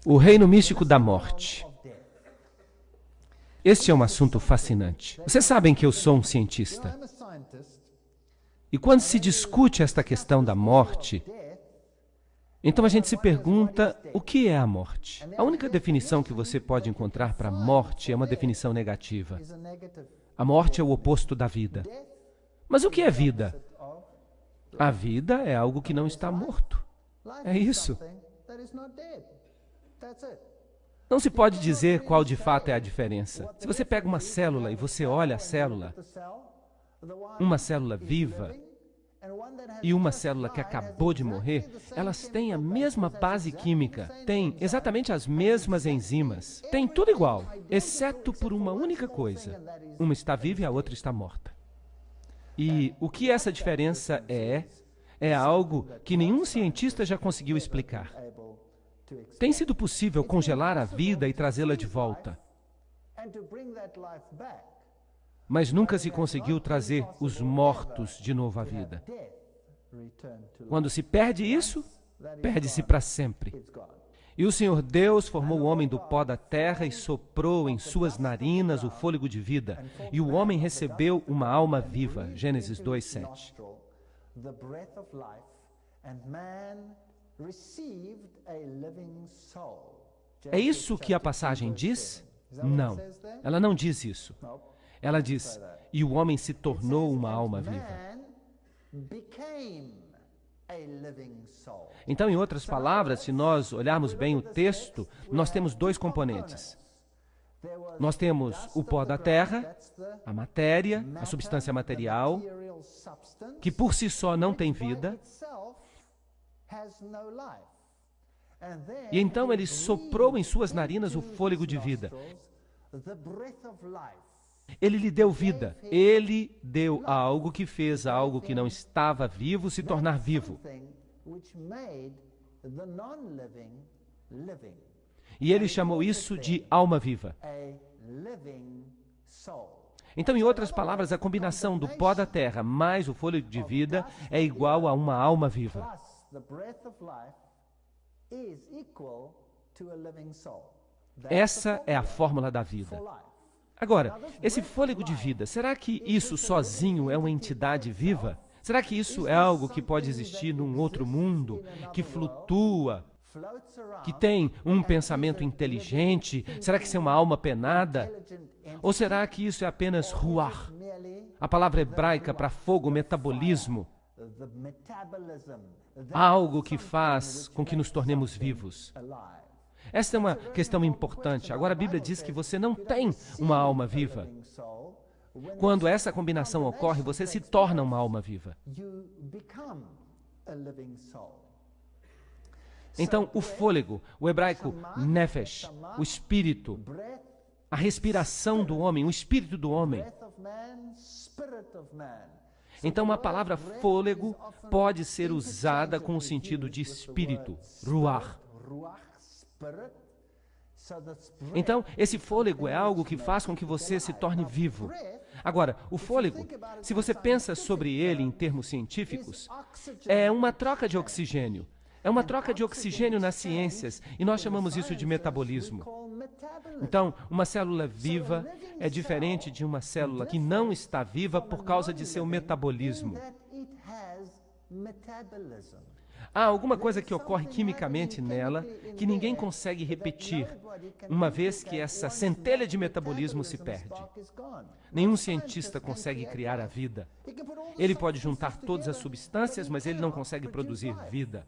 O reino místico da morte. Este é um assunto fascinante. Vocês sabem que eu sou um cientista. E quando se discute esta questão da morte, então a gente se pergunta o que é a morte. A única definição que você pode encontrar para a morte é uma definição negativa. A morte é o oposto da vida. Mas o que é vida? A vida é algo que não está morto. É isso. Não se pode dizer qual de fato é a diferença. Se você pega uma célula e você olha a célula, uma célula viva e uma célula que acabou de morrer, elas têm a mesma base química, têm exatamente as mesmas enzimas, têm tudo igual, exceto por uma única coisa. Uma está viva e a outra está morta. E o que essa diferença é algo que nenhum cientista já conseguiu explicar. Tem sido possível congelar a vida e trazê-la de volta, mas nunca se conseguiu trazer os mortos de novo à vida. Quando se perde isso, perde-se para sempre. E o Senhor Deus formou o homem do pó da terra e soprou em suas narinas o fôlego de vida, e o homem recebeu uma alma viva. Gênesis 2:7. É isso que a passagem diz? Não, ela não diz isso. Ela diz, e o homem se tornou uma alma viva. Então, em outras palavras, se nós olharmos bem o texto, nós temos dois componentes. Nós temos o pó da terra, a matéria, a substância material, que por si só não tem vida. E então ele soprou em suas narinas o fôlego de vida. Ele lhe deu vida. Ele deu algo que fez algo que não estava vivo se tornar vivo. E ele chamou isso de alma viva. Então, em outras palavras, a combinação do pó da terra mais o fôlego de vida é igual a uma alma viva. Essa é a fórmula da vida. Agora, esse fôlego de vida, será que isso sozinho é uma entidade viva? Será que isso é algo que pode existir num outro mundo, que flutua, que tem um pensamento inteligente? Será que isso é uma alma penada? Ou será que isso é apenas ruach, a palavra hebraica para fogo, metabolismo? Algo que faz com que nos tornemos vivos. Esta é uma questão importante. Agora, a Bíblia diz que você não tem uma alma viva. Quando essa combinação ocorre, você se torna uma alma viva. Então, o fôlego, o hebraico nefesh, o espírito, a respiração do homem, o espírito do homem. Então, a palavra fôlego pode ser usada com o sentido de espírito, ruach. Então, esse fôlego é algo que faz com que você se torne vivo. Agora, o fôlego, se você pensa sobre ele em termos científicos, é uma troca de oxigênio. É uma troca de oxigênio nas ciências, e nós chamamos isso de metabolismo. Então, uma célula viva é diferente de uma célula que não está viva por causa de seu metabolismo. Há alguma coisa que ocorre quimicamente nela que ninguém consegue repetir, uma vez que essa centelha de metabolismo se perde. Nenhum cientista consegue criar a vida. Ele pode juntar todas as substâncias, mas ele não consegue produzir vida.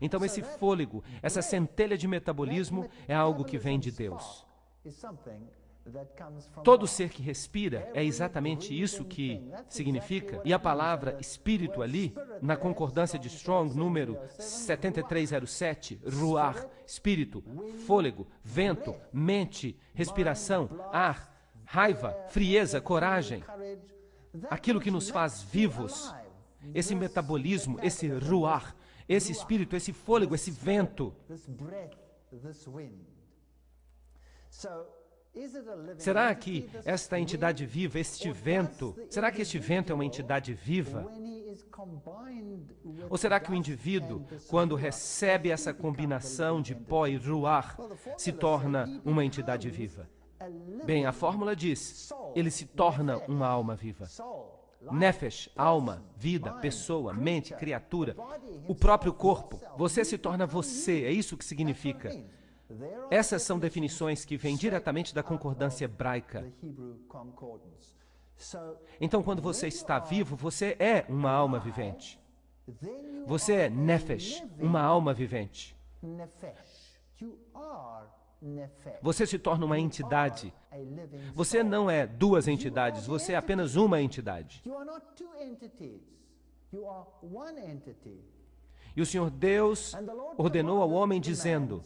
Então, esse fôlego, essa centelha de metabolismo é algo que vem de Deus. Todo ser que respira é exatamente isso que significa. E a palavra espírito ali, na concordância de Strong, número 7307, ruach, espírito, fôlego, vento, mente, respiração, ar, raiva, frieza, coragem, aquilo que nos faz vivos, esse metabolismo, esse ruach, esse espírito, esse fôlego, esse vento. Será que esta entidade viva, este vento, será que este vento é uma entidade viva? Ou será que o indivíduo, quando recebe essa combinação de pó e ruach, se torna uma entidade viva? Bem, a fórmula diz, ele se torna uma alma viva. Nefesh, alma, vida, pessoa, mente, criatura, o próprio corpo. Você se torna você, é isso que significa. Essas são definições que vêm diretamente da concordância hebraica. Então, quando você está vivo, você é uma alma vivente. Você é Nefesh, uma alma vivente. Você se torna uma entidade. Você não é duas entidades, você é apenas uma entidade. E o Senhor Deus ordenou ao homem dizendo,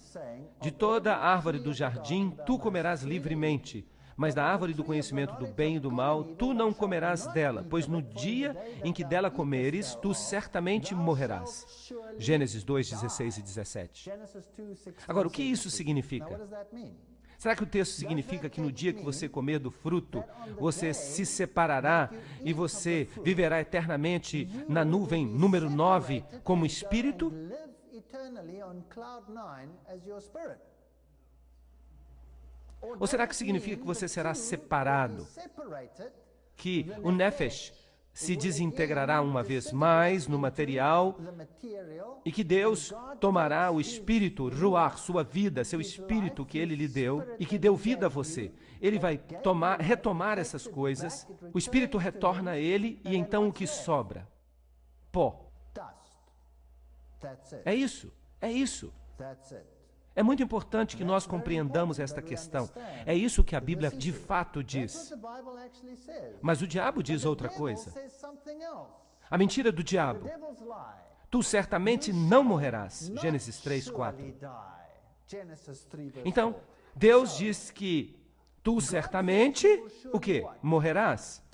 de toda árvore do jardim tu comerás livremente, mas da árvore do conhecimento do bem e do mal tu não comerás dela, pois no dia em que dela comeres, tu certamente morrerás. Gênesis 2, 16 e 17. Agora, o que isso significa? Será que o texto significa que no dia que você comer do fruto, você se separará e você viverá eternamente na nuvem número 9 como espírito? Ou será que significa que você será separado? Que o Nefesh se desintegrará uma vez mais no material e que Deus tomará o espírito, ruach, sua vida, seu espírito que Ele lhe deu e que deu vida a você. Ele vai retomar essas coisas, o espírito retorna a Ele e então o que sobra? Pó. É isso, é isso. É muito importante que nós compreendamos esta questão. É isso que a Bíblia de fato diz. Mas o diabo diz outra coisa. A mentira do diabo. Tu certamente não morrerás. Gênesis 3, 4. Então, Deus diz que tu certamente, o quê? Morrerás.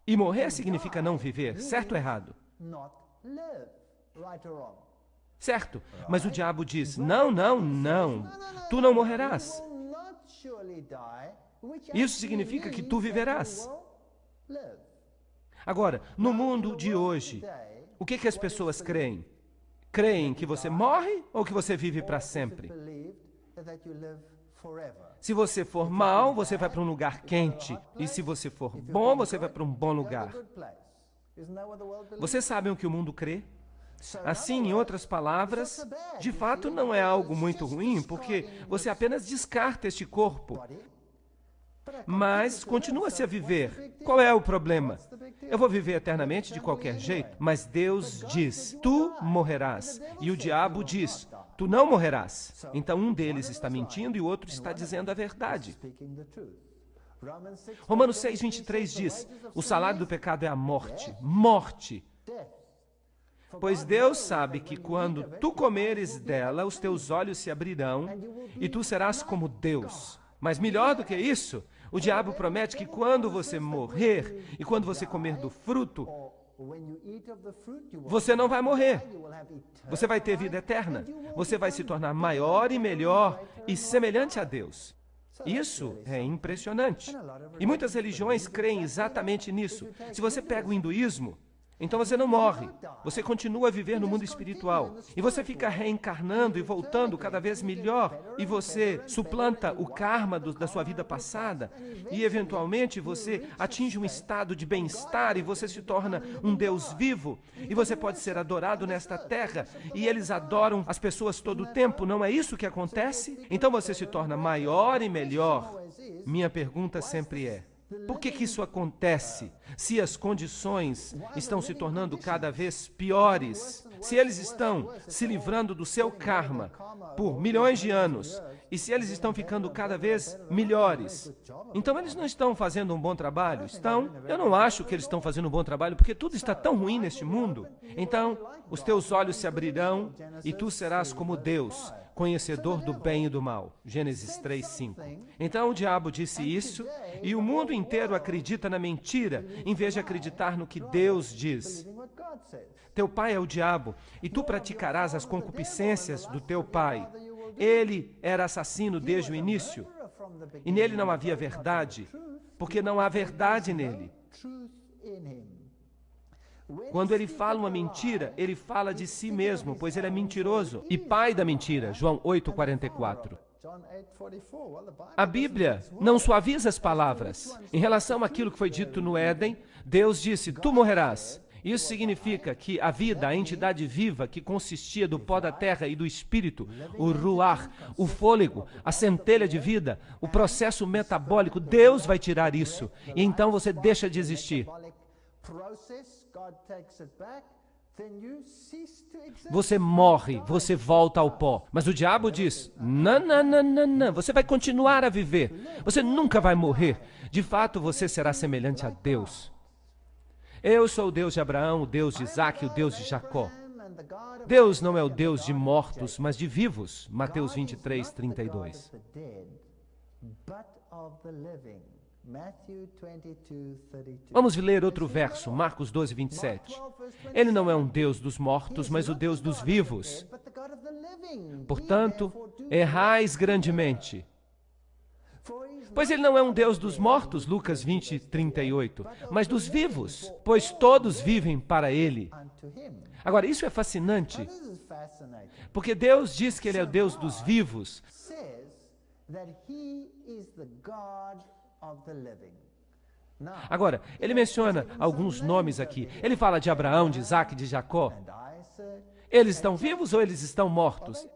E morrer significa não viver, certo ou errado? Certo, mas o diabo diz, não, não, não, tu não morrerás. Isso significa que tu viverás. Agora, no mundo de hoje, o que as pessoas creem? Creem que você morre ou que você vive para sempre? Se você for mal, você vai para um lugar quente. E se você for bom, você vai para um bom lugar. Vocês sabem o que o mundo crê? Assim, em outras palavras, de fato não é algo muito ruim, porque você apenas descarta este corpo, mas continua-se a viver. Qual é o problema? Eu vou viver eternamente de qualquer jeito, mas Deus diz, tu morrerás, e o diabo diz, tu não morrerás. Então um deles está mentindo e o outro está dizendo a verdade. Romanos 6, 23 diz, o salário do pecado é a morte. Morte. Pois Deus sabe que quando tu comeres dela, os teus olhos se abrirão e tu serás como Deus. Mas melhor do que isso, o diabo promete que quando você morrer e quando você comer do fruto, você não vai morrer. Você vai ter vida eterna. Você vai se tornar maior e melhor e semelhante a Deus. Isso é impressionante. E muitas religiões creem exatamente nisso. Se você pega o hinduísmo, então você não morre, você continua a viver no mundo espiritual. E você fica reencarnando e voltando cada vez melhor. E você suplanta o karma da sua vida passada. E eventualmente você atinge um estado de bem-estar e você se torna um Deus vivo. E você pode ser adorado nesta terra. E eles adoram as pessoas todo o tempo. Não é isso que acontece? Então você se torna maior e melhor. Minha pergunta sempre é, por que isso acontece? Se as condições estão se tornando cada vez piores, se eles estão se livrando do seu karma por milhões de anos, e se eles estão ficando cada vez melhores, então eles não estão fazendo um bom trabalho? Eu não acho que eles estão fazendo um bom trabalho, porque tudo está tão ruim neste mundo. Então, os teus olhos se abrirão e tu serás como Deus, conhecedor do bem e do mal. Gênesis 3, 5. Então o diabo disse isso, e o mundo inteiro acredita na mentira, em vez de acreditar no que Deus diz. Teu pai é o diabo, e tu praticarás as concupiscências do teu pai. Ele era assassino desde o início, e nele não havia verdade, porque não há verdade nele. Quando ele fala uma mentira, ele fala de si mesmo, pois ele é mentiroso e pai da mentira. João 8,44. A Bíblia não suaviza as palavras. Em relação àquilo que foi dito no Éden, Deus disse, tu morrerás. Isso significa que a vida, a entidade viva que consistia do pó da terra e do espírito, o ruach, o fôlego, a centelha de vida, o processo metabólico, Deus vai tirar isso. E então você deixa de existir. Você morre, você volta ao pó. Mas o diabo diz, não, não, não, não, não, você vai continuar a viver. Você nunca vai morrer. De fato, você será semelhante a Deus. Eu sou o Deus de Abraão, o Deus de Isaac e o Deus de Jacó. Deus não é o Deus de mortos, mas de vivos. Mateus 23, 32. Vamos ler outro verso, Marcos 12, 27. Ele não é um Deus dos mortos, mas o Deus dos vivos. Portanto, errais grandemente. Pois ele não é um Deus dos mortos, Lucas 20, 38, mas dos vivos, pois todos vivem para ele. Agora, isso é fascinante, porque Deus diz que ele é o Deus dos vivos. Agora, ele menciona alguns nomes aqui. Ele fala de Abraão, de Isaac, de Jacó. Eles estão vivos ou eles estão mortos?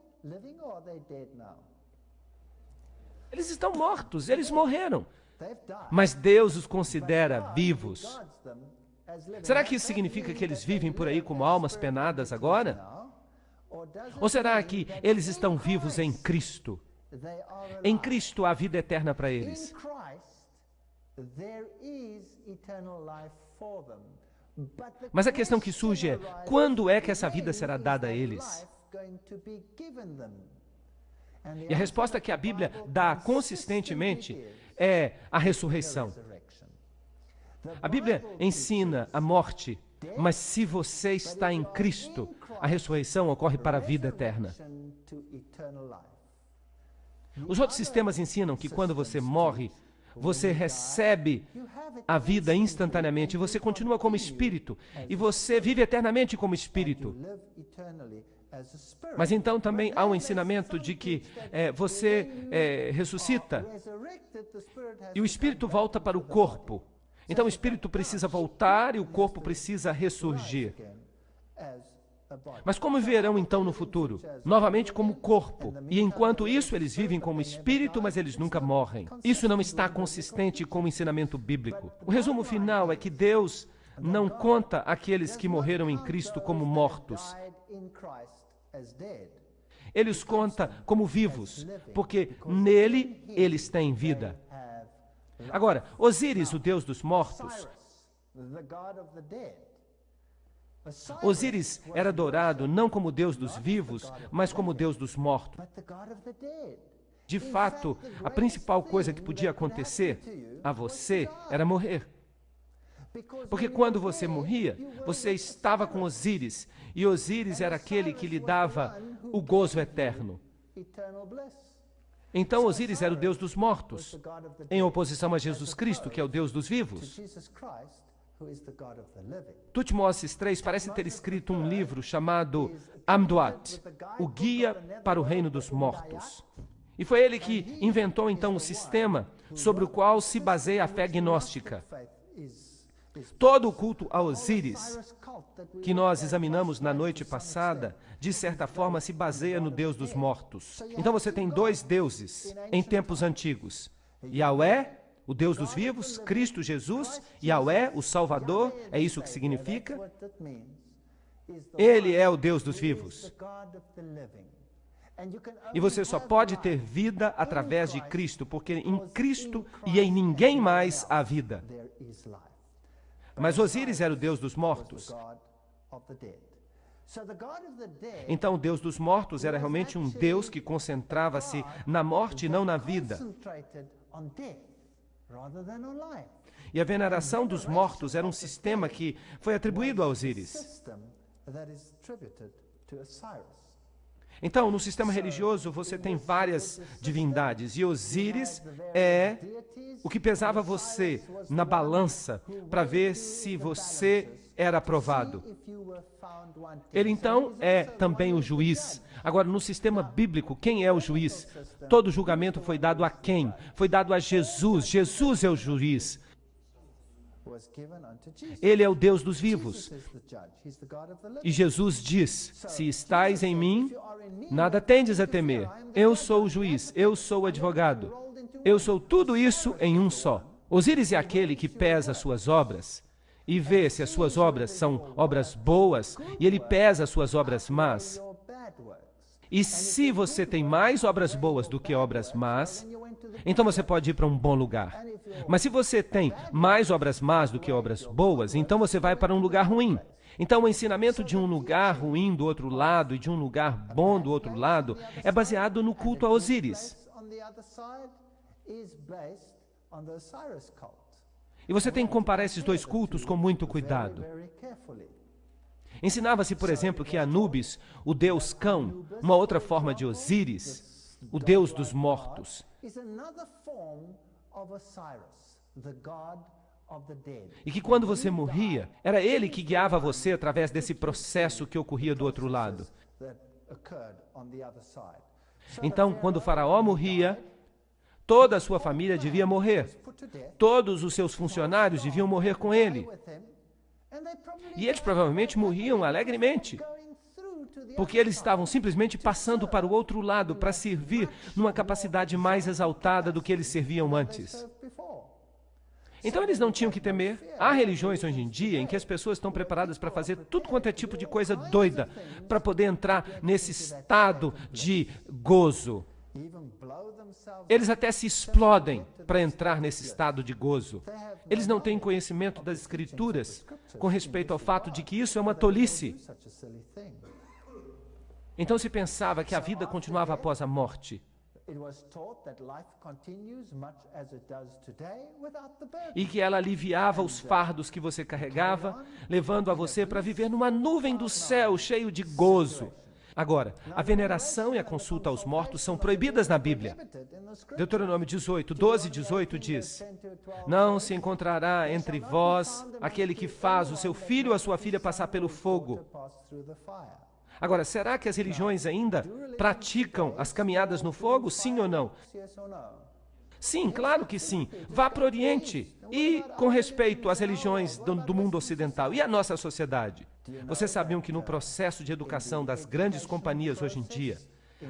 Eles estão mortos, eles morreram. Mas Deus os considera vivos. Será que isso significa que eles vivem por aí como almas penadas agora? Ou será que eles estão vivos em Cristo? Em Cristo há vida eterna para eles. Mas a questão que surge é, quando é que essa vida será dada a eles? E a resposta que a Bíblia dá consistentemente é a ressurreição. A Bíblia ensina a morte, mas se você está em Cristo, a ressurreição ocorre para a vida eterna. Os outros sistemas ensinam que quando você morre, você recebe a vida instantaneamente, você continua como espírito, e você vive eternamente como espírito. Mas então também há um ensinamento de que você ressuscita e o espírito volta para o corpo. Então o espírito precisa voltar e o corpo precisa ressurgir. Mas como viverão então no futuro? Novamente como corpo. E enquanto isso eles vivem como espírito, mas eles nunca morrem. Isso não está consistente com o ensinamento bíblico. O resumo final é que Deus não conta aqueles que morreram em Cristo como mortos. Ele os conta como vivos, porque nele eles têm vida. Agora, Osíris, o Deus dos mortos, Osíris era adorado não como Deus dos vivos, mas como Deus dos mortos. De fato, a principal coisa que podia acontecer a você era morrer. Porque quando você morria, você estava com Osíris, e Osíris era aquele que lhe dava o gozo eterno. Então Osíris era o Deus dos mortos, em oposição a Jesus Cristo, que é o Deus dos vivos. Tutmoses III parece ter escrito um livro chamado Amduat, o Guia para o Reino dos Mortos. E foi ele que inventou então o sistema sobre o qual se baseia a fé gnóstica. Todo o culto a Osíris, que nós examinamos na noite passada, de certa forma se baseia no Deus dos mortos. Então você tem dois deuses em tempos antigos. Yahweh, o Deus dos vivos, Cristo Jesus, Yahweh, o Salvador, é isso que significa. Ele é o Deus dos vivos. E você só pode ter vida através de Cristo, porque em Cristo e em ninguém mais há vida. Mas Osíris era o Deus dos mortos. Então o Deus dos mortos era realmente um Deus que concentrava-se na morte e não na vida. E a veneração dos mortos era um sistema que foi atribuído a Osíris. Então, no sistema religioso, você tem várias divindades, e Osíris é o que pesava você na balança para ver se você era aprovado. Ele, então, é também o juiz. Agora, no sistema bíblico, quem é o juiz? Todo julgamento foi dado a quem? Foi dado a Jesus. Jesus é o juiz. Ele é o Deus dos vivos. E Jesus diz, se estais em mim, nada tendes a temer. Eu sou o juiz, eu sou o advogado. Eu sou tudo isso em um só. Osíris é aquele que pesa as suas obras e vê se as suas obras são obras boas, e ele pesa as suas obras más. E se você tem mais obras boas do que obras más, então você pode ir para um bom lugar. Mas se você tem mais obras más do que obras boas, então você vai para um lugar ruim. Então o ensinamento de um lugar ruim do outro lado e de um lugar bom do outro lado é baseado no culto a Osíris. E você tem que comparar esses dois cultos com muito cuidado. Ensinava-se, por exemplo, que Anubis, o deus cão, uma outra forma de Osíris, o deus dos mortos. E que quando você morria, era ele que guiava você através desse processo que ocorria do outro lado. Então, quando o faraó morria, toda a sua família devia morrer. Todos os seus funcionários deviam morrer com ele. E eles provavelmente morriam alegremente, porque eles estavam simplesmente passando para o outro lado para servir numa capacidade mais exaltada do que eles serviam antes. Então eles não tinham que temer. Há religiões hoje em dia em que as pessoas estão preparadas para fazer tudo quanto é tipo de coisa doida para poder entrar nesse estado de gozo. Eles até se explodem para entrar nesse estado de gozo. Eles não têm conhecimento das Escrituras com respeito ao fato de que isso é uma tolice. Então se pensava que a vida continuava após a morte. E que ela aliviava os fardos que você carregava, levando a você para viver numa nuvem do céu cheio de gozo. Agora, a veneração e a consulta aos mortos são proibidas na Bíblia. Deuteronômio 18, 12 e 18 diz: não se encontrará entre vós aquele que faz o seu filho ou a sua filha passar pelo fogo. Agora, será que as religiões ainda praticam as caminhadas no fogo? Sim ou não? Sim, claro que sim. Vá para o Oriente. E com respeito às religiões do mundo ocidental e à nossa sociedade, vocês sabiam que no processo de educação das grandes companhias hoje em dia,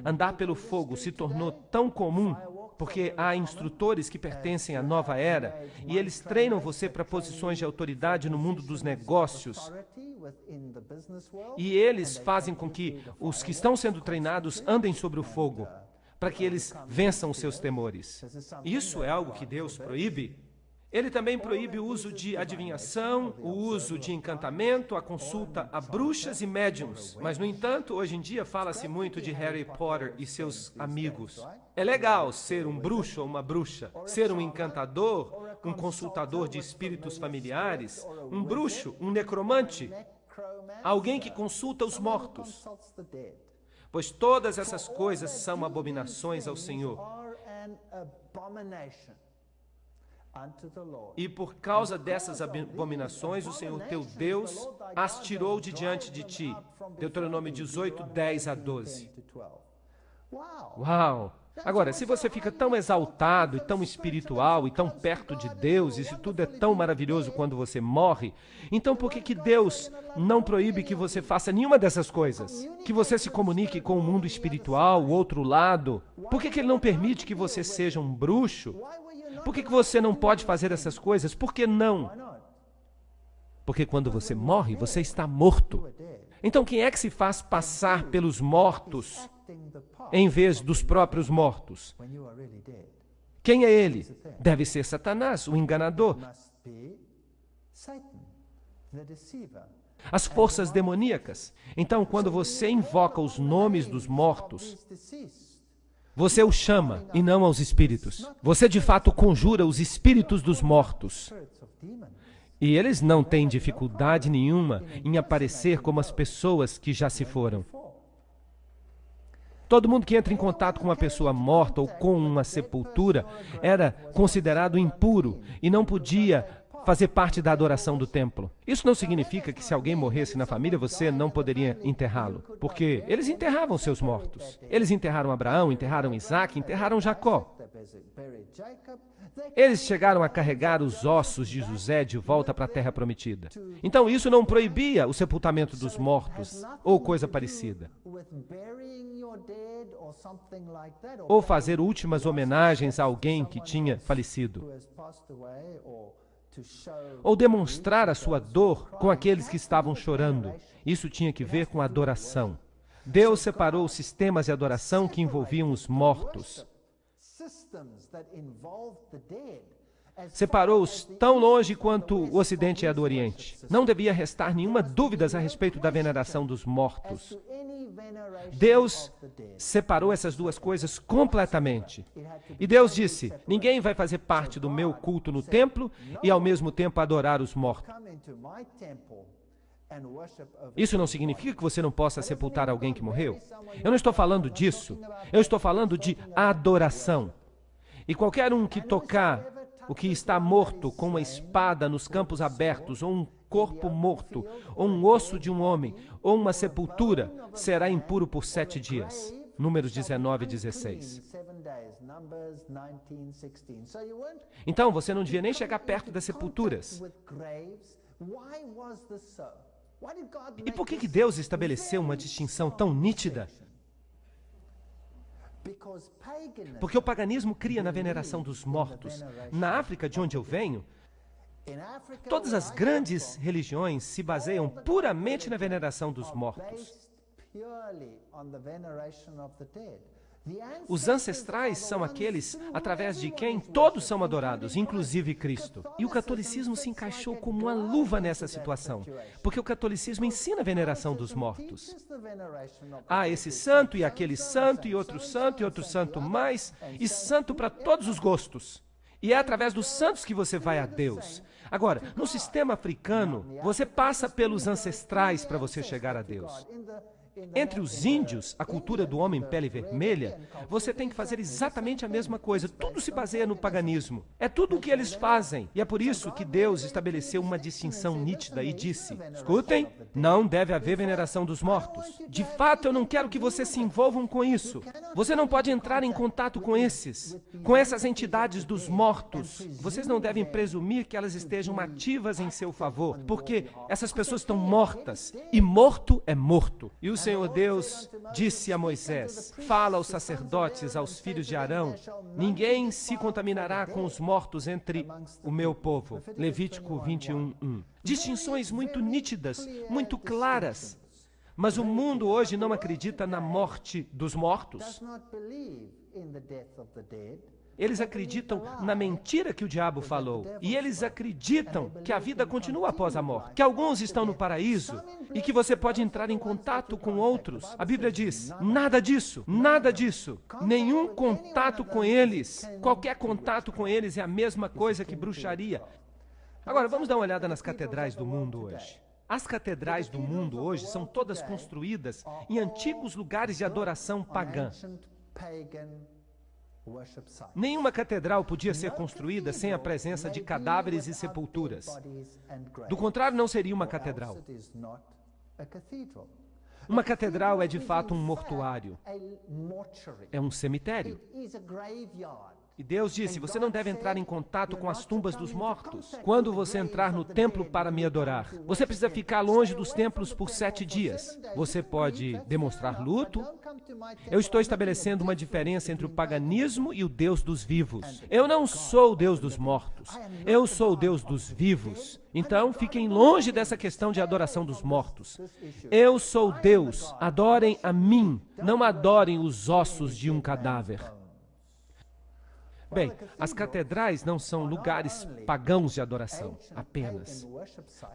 andar pelo fogo se tornou tão comum porque há instrutores que pertencem à nova era e eles treinam você para posições de autoridade no mundo dos negócios. E eles fazem com que os que estão sendo treinados andem sobre o fogo, para que eles vençam os seus temores. Isso é algo que Deus proíbe? Ele também proíbe o uso de adivinhação, o uso de encantamento, a consulta a bruxas e médiums. Mas, no entanto, hoje em dia fala-se muito de Harry Potter e seus amigos. É legal ser um bruxo ou uma bruxa, ser um encantador, um consultador de espíritos familiares, um bruxo, um necromante, alguém que consulta os mortos. Pois todas essas coisas são abominações ao Senhor. E por causa dessas abominações, o Senhor teu Deus as tirou de diante de ti. Deuteronômio 18, 10 a 12. Uau! Agora, se você fica tão exaltado e tão espiritual e tão perto de Deus, e se tudo é tão maravilhoso quando você morre, então por que Deus não proíbe que você faça nenhuma dessas coisas? Que você se comunique com o mundo espiritual, o outro lado? Por que Ele não permite que você seja um bruxo? Por que você não pode fazer essas coisas? Por que não? Porque quando você morre, você está morto. Então quem é que se faz passar pelos mortos em vez dos próprios mortos? Quem é ele? Deve ser Satanás, o enganador. As forças demoníacas. Então, quando você invoca os nomes dos mortos, você o chama e não aos espíritos. Você de fato conjura os espíritos dos mortos. E eles não têm dificuldade nenhuma em aparecer como as pessoas que já se foram. Todo mundo que entra em contato com uma pessoa morta ou com uma sepultura era considerado impuro e não podia fazer parte da adoração do templo. Isso não significa que se alguém morresse na família, você não poderia enterrá-lo, porque eles enterravam seus mortos. Eles enterraram Abraão, enterraram Isaac, enterraram Jacó. Eles chegaram a carregar os ossos de José de volta para a terra prometida. Então isso não proibia o sepultamento dos mortos ou coisa parecida, ou fazer últimas homenagens a alguém que tinha falecido, ou demonstrar a sua dor com aqueles que estavam chorando. Isso tinha que ver com adoração. Deus separou os sistemas de adoração que envolviam os mortos. Separou-os tão longe quanto o Ocidente é do Oriente. Não devia restar nenhuma dúvida a respeito da veneração dos mortos. Deus separou essas duas coisas completamente. E Deus disse: ninguém vai fazer parte do meu culto no templo e ao mesmo tempo adorar os mortos. Isso não significa que você não possa sepultar alguém que morreu. Eu não estou falando disso. Eu estou falando de adoração. E qualquer um que tocar o que está morto com uma espada nos campos abertos, ou um corpo morto, ou um osso de um homem, ou uma sepultura, será impuro por 7 dias. Números 19 e 16. Então, você não devia nem chegar perto das sepulturas. E por que Deus estabeleceu uma distinção tão nítida? Porque o paganismo cria na veneração dos mortos. Na África, de onde eu venho, todas as grandes religiões se baseiam puramente na veneração dos mortos. Os ancestrais são aqueles através de quem todos são adorados, inclusive Cristo. E o catolicismo se encaixou como uma luva nessa situação, porque o catolicismo ensina a veneração dos mortos. Há esse santo e aquele santo e outro santo mais, e santo para todos os gostos. E é através dos santos que você vai a Deus. Agora, no sistema africano, você passa pelos ancestrais para você chegar a Deus. Entre os índios, a cultura do homem pele vermelha, você tem que fazer exatamente a mesma coisa. Tudo se baseia no paganismo. É tudo o que eles fazem. E é por isso que Deus estabeleceu uma distinção nítida e disse: escutem, não deve haver veneração dos mortos. De fato, eu não quero que vocês se envolvam com isso. Você não pode entrar em contato com essas entidades dos mortos. Vocês não devem presumir que elas estejam ativas em seu favor, porque essas pessoas estão mortas. E morto é morto. E o Senhor Deus disse a Moisés: fala aos sacerdotes, aos filhos de Arão, ninguém se contaminará com os mortos entre o meu povo. Levítico 21:1. Distinções muito nítidas, muito claras. Mas o mundo hoje não acredita na morte dos mortos. Eles acreditam na mentira que o diabo falou. E eles acreditam que a vida continua após a morte. Que alguns estão no paraíso e que você pode entrar em contato com outros. A Bíblia diz: nada disso, nada disso. Nenhum contato com eles. Qualquer contato com eles é a mesma coisa que bruxaria. Agora, vamos dar uma olhada nas catedrais do mundo hoje. As catedrais do mundo hoje são todas construídas em antigos lugares de adoração pagã. Nenhuma catedral podia ser construída sem a presença de cadáveres e sepulturas. Do contrário, não seria uma catedral. Uma catedral é de fato um mortuário. É um cemitério. E Deus disse: você não deve entrar em contato com as tumbas dos mortos. Quando você entrar no templo para me adorar, você precisa ficar longe dos templos por 7 dias. Você pode demonstrar luto. Eu estou estabelecendo uma diferença entre o paganismo e o Deus dos vivos. Eu não sou o Deus dos mortos. Eu sou o Deus dos vivos. Então, fiquem longe dessa questão de adoração dos mortos. Eu sou Deus. Adorem a mim. Não adorem os ossos de um cadáver. Bem, as catedrais não são lugares pagãos de adoração, apenas.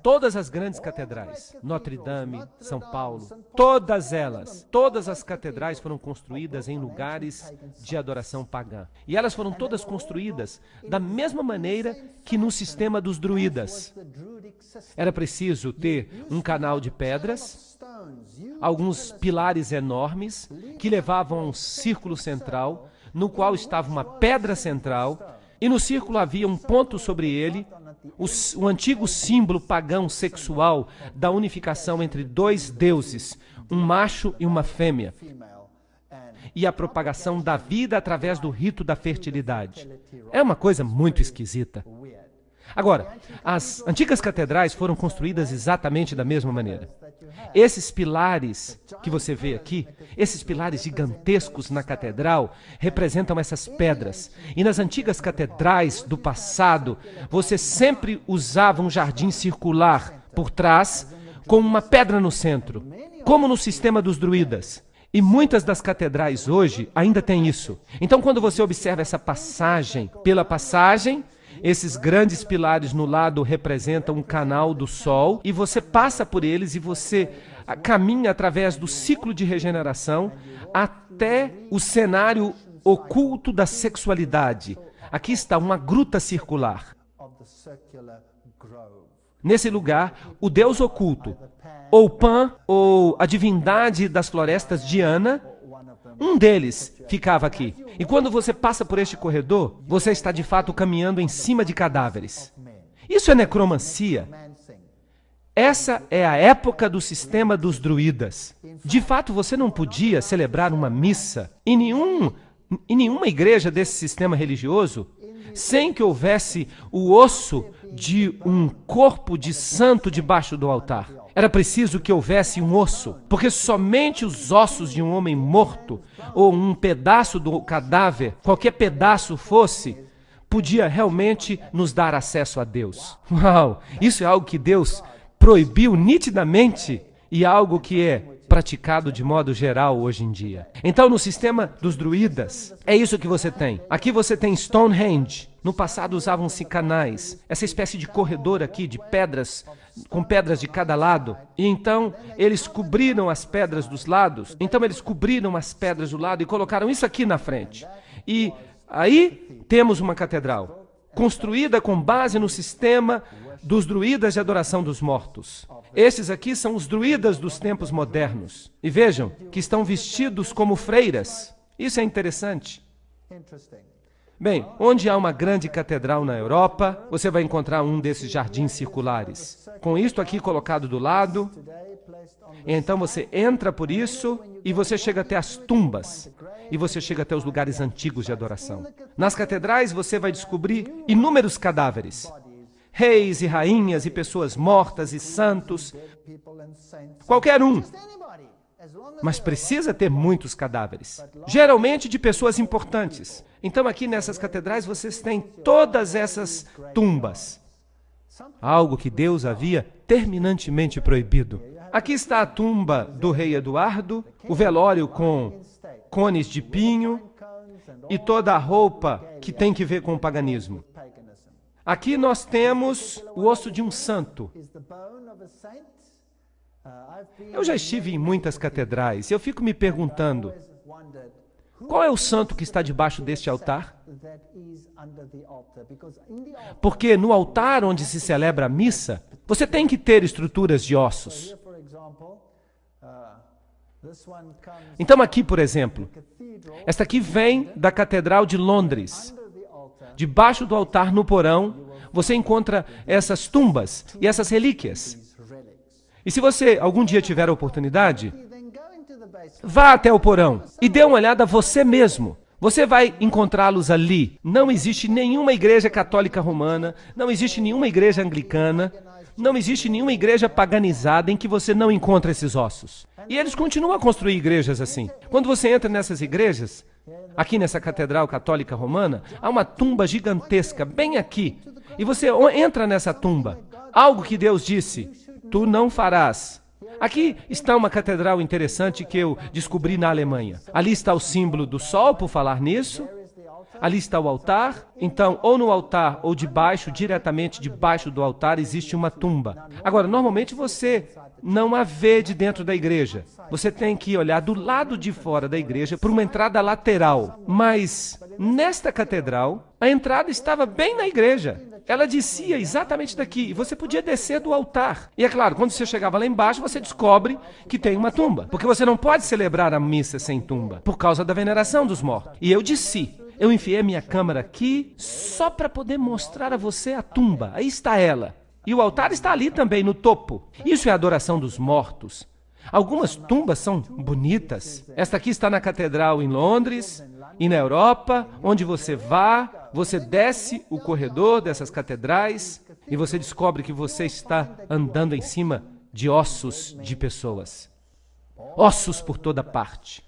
Todas as grandes catedrais, Notre Dame, São Paulo, todas as catedrais foram construídas em lugares de adoração pagã. E elas foram todas construídas da mesma maneira que no sistema dos druidas. Era preciso ter um canal de pedras, alguns pilares enormes que levavam a um círculo central, no qual estava uma pedra central, e no círculo havia um ponto sobre ele, o antigo símbolo pagão sexual da unificação entre dois deuses, um macho e uma fêmea, e a propagação da vida através do rito da fertilidade. É uma coisa muito esquisita. Agora, as antigas catedrais foram construídas exatamente da mesma maneira. Esses pilares que você vê aqui, esses pilares gigantescos na catedral, representam essas pedras. E nas antigas catedrais do passado, você sempre usava um jardim circular por trás, com uma pedra no centro, como no sistema dos druidas. E muitas das catedrais hoje ainda têm isso. Então, quando você observa essa passagem, pela passagem, esses grandes pilares no lado representam um canal do sol, e você passa por eles e você caminha através do ciclo de regeneração até o cenário oculto da sexualidade. Aqui está uma gruta circular. Nesse lugar, o deus oculto, ou Pan, ou a divindade das florestas Diana, um deles ficava aqui. E quando você passa por este corredor, você está de fato caminhando em cima de cadáveres. Isso é necromancia. Essa é a época do sistema dos druidas. De fato, você não podia celebrar uma missa em nenhuma igreja desse sistema religioso sem que houvesse o osso de um corpo de santo debaixo do altar. Era preciso que houvesse um osso, porque somente os ossos de um homem morto, ou um pedaço do cadáver, qualquer pedaço fosse, podia realmente nos dar acesso a Deus. Uau! Isso é algo que Deus proibiu nitidamente e algo que é praticado de modo geral hoje em dia. Então, no sistema dos druidas, é isso que você tem. Aqui você tem Stonehenge. No passado usavam-se canais, essa espécie de corredor aqui de pedras, com pedras de cada lado. E então eles cobriram as pedras dos lados. Então eles cobriram as pedras do lado e colocaram isso aqui na frente. E aí temos uma catedral, construída com base no sistema dos druidas de adoração dos mortos. Esses aqui são os druidas dos tempos modernos. E vejam que estão vestidos como freiras. Isso é interessante. Bem, onde há uma grande catedral na Europa, você vai encontrar um desses jardins circulares. Com isto aqui colocado do lado, então você entra por isso e você chega até as tumbas. E você chega até os lugares antigos de adoração. Nas catedrais você vai descobrir inúmeros cadáveres. Reis e rainhas e pessoas mortas e santos. Qualquer um. Mas precisa ter muitos cadáveres. Geralmente de pessoas importantes. Então aqui nessas catedrais vocês têm todas essas tumbas. Algo que Deus havia terminantemente proibido. Aqui está a tumba do rei Eduardo, o velório com cones de pinho e toda a roupa que tem que ver com o paganismo. Aqui nós temos o osso de um santo. Eu já estive em muitas catedrais e eu fico me perguntando, qual é o santo que está debaixo deste altar? Porque no altar onde se celebra a missa, você tem que ter estruturas de ossos. Então aqui, por exemplo, esta aqui vem da Catedral de Londres. Debaixo do altar, no porão, você encontra essas tumbas e essas relíquias. E se você algum dia tiver a oportunidade, vá até o porão e dê uma olhada você mesmo. Você vai encontrá-los ali. Não existe nenhuma igreja católica romana, não existe nenhuma igreja anglicana, não existe nenhuma igreja paganizada em que você não encontra esses ossos. E eles continuam a construir igrejas assim. Quando você entra nessas igrejas, aqui nessa Catedral Católica Romana, há uma tumba gigantesca, bem aqui. E você entra nessa tumba. Algo que Deus disse, tu não farás. Aqui está uma catedral interessante que eu descobri na Alemanha. Ali está o símbolo do sol, por falar nisso. Ali está o altar. Então, ou no altar ou debaixo, diretamente debaixo do altar, existe uma tumba. Agora, normalmente você não a vê de dentro da igreja. Você tem que olhar do lado de fora da igreja por uma entrada lateral. Mas, nesta catedral, a entrada estava bem na igreja. ela descia exatamente daqui, e você podia descer do altar. E é claro, quando você chegava lá embaixo, você descobre que tem uma tumba, porque você não pode celebrar a missa sem tumba, por causa da veneração dos mortos. E eu desci. Eu enfiei minha câmera aqui só para poder mostrar a você a tumba. Aí está ela. E o altar está ali também, no topo. Isso é a adoração dos mortos. Algumas tumbas são bonitas. Esta aqui está na catedral em Londres e na Europa, onde você vá, você desce o corredor dessas catedrais e você descobre que você está andando em cima de ossos de pessoas. Ossos por toda parte.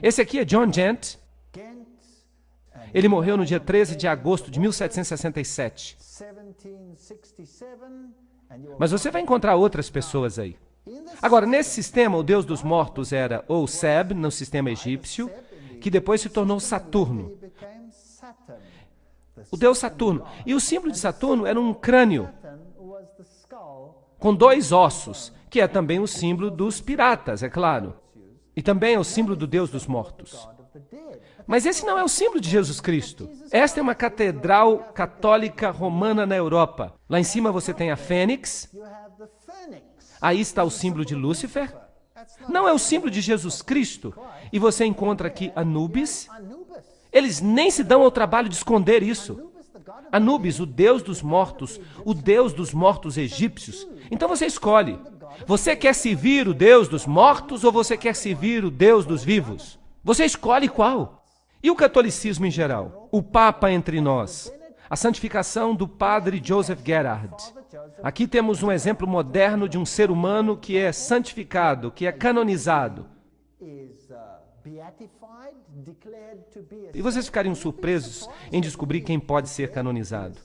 Esse aqui é John Gent. Ele morreu no dia 13 de agosto de 1767. Mas você vai encontrar outras pessoas aí. Agora, nesse sistema, o deus dos mortos era ou Seb, no sistema egípcio, que depois se tornou Saturno. O deus Saturno. E o símbolo de Saturno era um crânio com 2 ossos, que é também o símbolo dos piratas, é claro. E também é o símbolo do deus dos mortos. Mas esse não é o símbolo de Jesus Cristo. Esta é uma catedral católica romana na Europa. Lá em cima você tem a Fênix. Aí está o símbolo de Lúcifer. Não é o símbolo de Jesus Cristo. E você encontra aqui Anubis. Eles nem se dão ao trabalho de esconder isso. Anubis, o deus dos mortos egípcios. Então você escolhe. Você quer servir o deus dos mortos ou você quer servir o deus dos vivos? Você escolhe qual? E o catolicismo em geral? O Papa entre nós. A santificação do padre Joseph Gerhard. Aqui temos um exemplo moderno de um ser humano que é santificado, que é canonizado. E vocês ficariam surpresos em descobrir quem pode ser canonizado.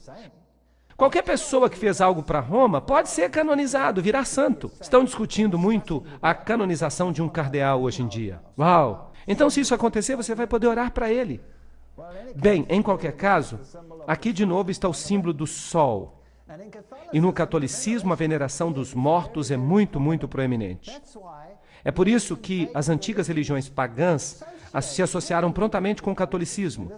Qualquer pessoa que fez algo para Roma pode ser canonizado, virar santo. Estão discutindo muito a canonização de um cardeal hoje em dia. Uau! Então, se isso acontecer, você vai poder orar para ele. Bem, em qualquer caso, aqui de novo está o símbolo do sol. E no catolicismo, a veneração dos mortos é muito, muito proeminente. É por isso que as antigas religiões pagãs se associaram prontamente com o catolicismo.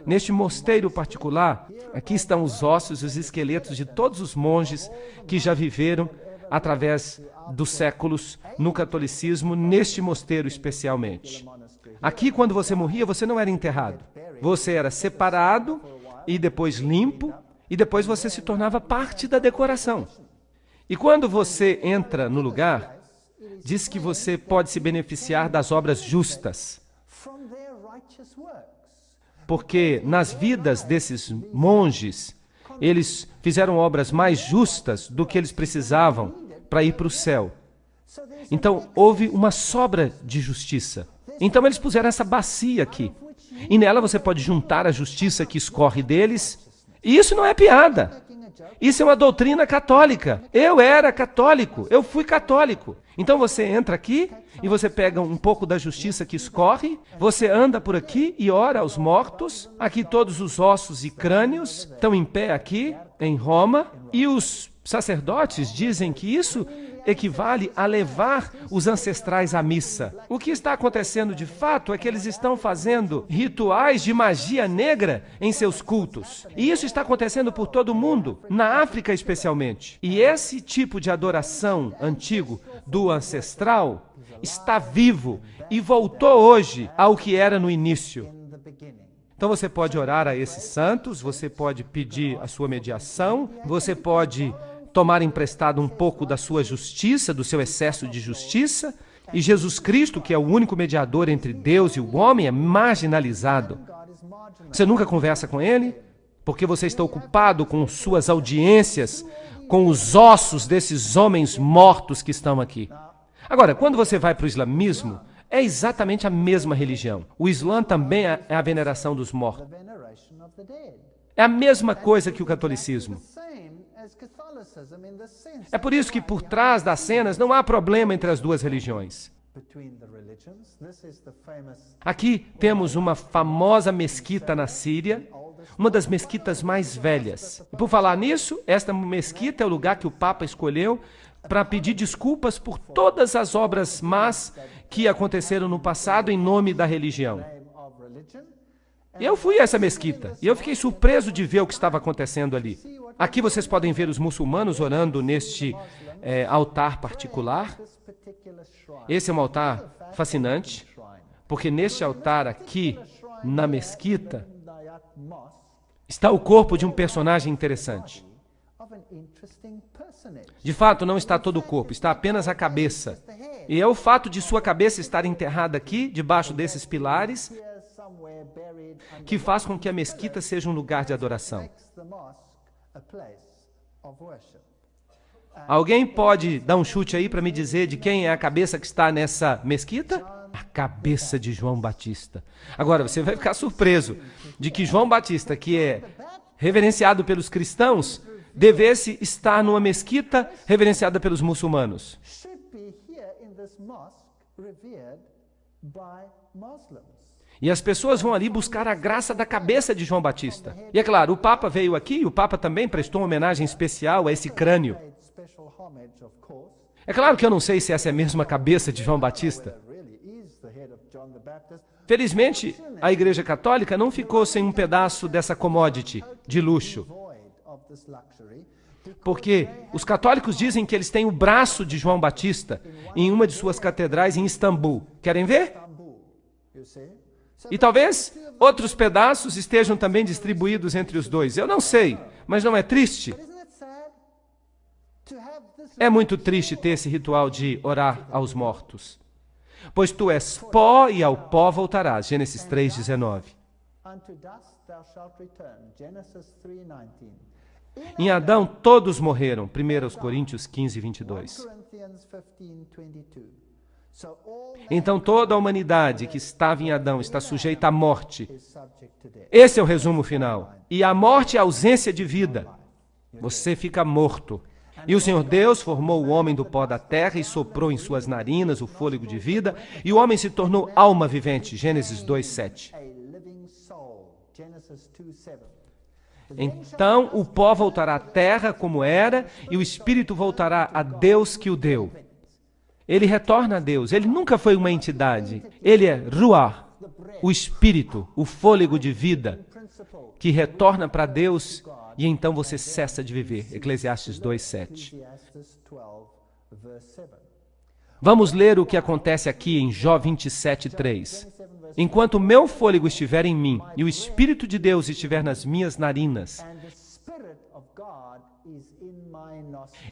Neste mosteiro particular, aqui estão os ossos e os esqueletos de todos os monges que já viveram através dos séculos no catolicismo, neste mosteiro especialmente. Aqui, quando você morria, você não era enterrado. Você era separado e depois limpo, e depois você se tornava parte da decoração. E quando você entra no lugar, diz que você pode se beneficiar das obras justas. Porque nas vidas desses monges, eles fizeram obras mais justas do que eles precisavam para ir para o céu. Então, houve uma sobra de justiça. Então, eles puseram essa bacia aqui. E nela você pode juntar a justiça que escorre deles. E isso não é piada. Isso é uma doutrina católica. Eu era católico, eu fui católico. Então você entra aqui e você pega um pouco da justiça que escorre, você anda por aqui e ora aos mortos. Aqui todos os ossos e crânios estão em pé aqui, em Roma. E os sacerdotes dizem que isso equivale a levar os ancestrais à missa. O que está acontecendo de fato é que eles estão fazendo rituais de magia negra em seus cultos. E isso está acontecendo por todo o mundo, na África especialmente. E esse tipo de adoração antigo do ancestral está vivo e voltou hoje ao que era no início. Então você pode orar a esses santos, você pode pedir a sua mediação, você pode tomar emprestado um pouco da sua justiça, do seu excesso de justiça, e Jesus Cristo, que é o único mediador entre Deus e o homem, é marginalizado. Você nunca conversa com ele, porque você está ocupado com suas audiências, com os ossos desses homens mortos que estão aqui. Agora, quando você vai para o islamismo, é exatamente a mesma religião. O Islã também é a veneração dos mortos. É a mesma coisa que o catolicismo. É por isso que por trás das cenas não há problema entre as duas religiões. Aqui temos uma famosa mesquita na Síria, uma das mesquitas mais velhas. E por falar nisso, esta mesquita é o lugar que o Papa escolheu para pedir desculpas por todas as obras más que aconteceram no passado em nome da religião. E eu fui a essa mesquita, e eu fiquei surpreso de ver o que estava acontecendo ali. Aqui vocês podem ver os muçulmanos orando neste altar particular. Esse é um altar fascinante, porque neste altar aqui, na mesquita, está o corpo de um personagem interessante. De fato, não está todo o corpo, está apenas a cabeça. E é o fato de sua cabeça estar enterrada aqui, debaixo desses pilares, que faz com que a mesquita seja um lugar de adoração. Alguém pode dar um chute aí para me dizer de quem é a cabeça que está nessa mesquita? A cabeça de João Batista. Agora, você vai ficar surpreso de que João Batista, que é reverenciado pelos cristãos, devesse estar numa mesquita reverenciada pelos muçulmanos. E as pessoas vão ali buscar a graça da cabeça de João Batista. E é claro, o Papa veio aqui e o Papa também prestou uma homenagem especial a esse crânio. É claro que eu não sei se essa é mesmo a cabeça de João Batista. Felizmente, a Igreja Católica não ficou sem um pedaço dessa commodity de luxo. Porque os católicos dizem que eles têm o braço de João Batista em uma de suas catedrais em Istambul. Querem ver? E talvez outros pedaços estejam também distribuídos entre os dois. Eu não sei, mas não é triste? É muito triste ter esse ritual de orar aos mortos. Pois tu és pó e ao pó voltarás. Gênesis 3:19. Em Adão todos morreram. 1 Coríntios 15:22. Então toda a humanidade que estava em Adão está sujeita à morte. Esse é o resumo final. E a morte é a ausência de vida. Você fica morto. E o Senhor Deus formou o homem do pó da terra e soprou em suas narinas o fôlego de vida, e o homem se tornou alma vivente. Gênesis 2:7. Então o pó voltará à terra como era, e o espírito voltará a Deus que o deu. Ele retorna a Deus. Ele nunca foi uma entidade. Ele é Ruach, o espírito, o fôlego de vida, que retorna para Deus, e então você cessa de viver. Eclesiastes 2:7. Vamos ler o que acontece aqui em Jó 27:3. Enquanto o meu fôlego estiver em mim e o Espírito de Deus estiver nas minhas narinas.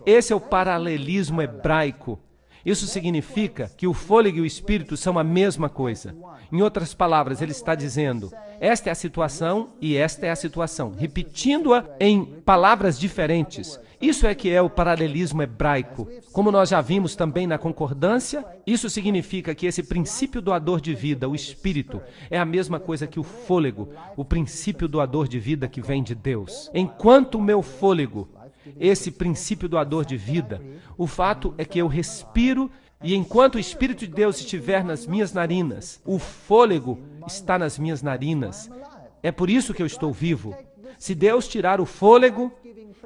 Esse é o paralelismo hebraico. Isso significa que o fôlego e o Espírito são a mesma coisa. Em outras palavras, ele está dizendo, esta é a situação e esta é a situação, repetindo-a em palavras diferentes. Isso é que é o paralelismo hebraico. Como nós já vimos também na concordância, isso significa que esse princípio doador de vida, o Espírito, é a mesma coisa que o fôlego, o princípio doador de vida que vem de Deus. Enquanto o meu fôlego, esse princípio doador de vida, o fato é que eu respiro e enquanto o Espírito de Deus estiver nas minhas narinas, o fôlego está nas minhas narinas. É por isso que eu estou vivo. Se Deus tirar o fôlego,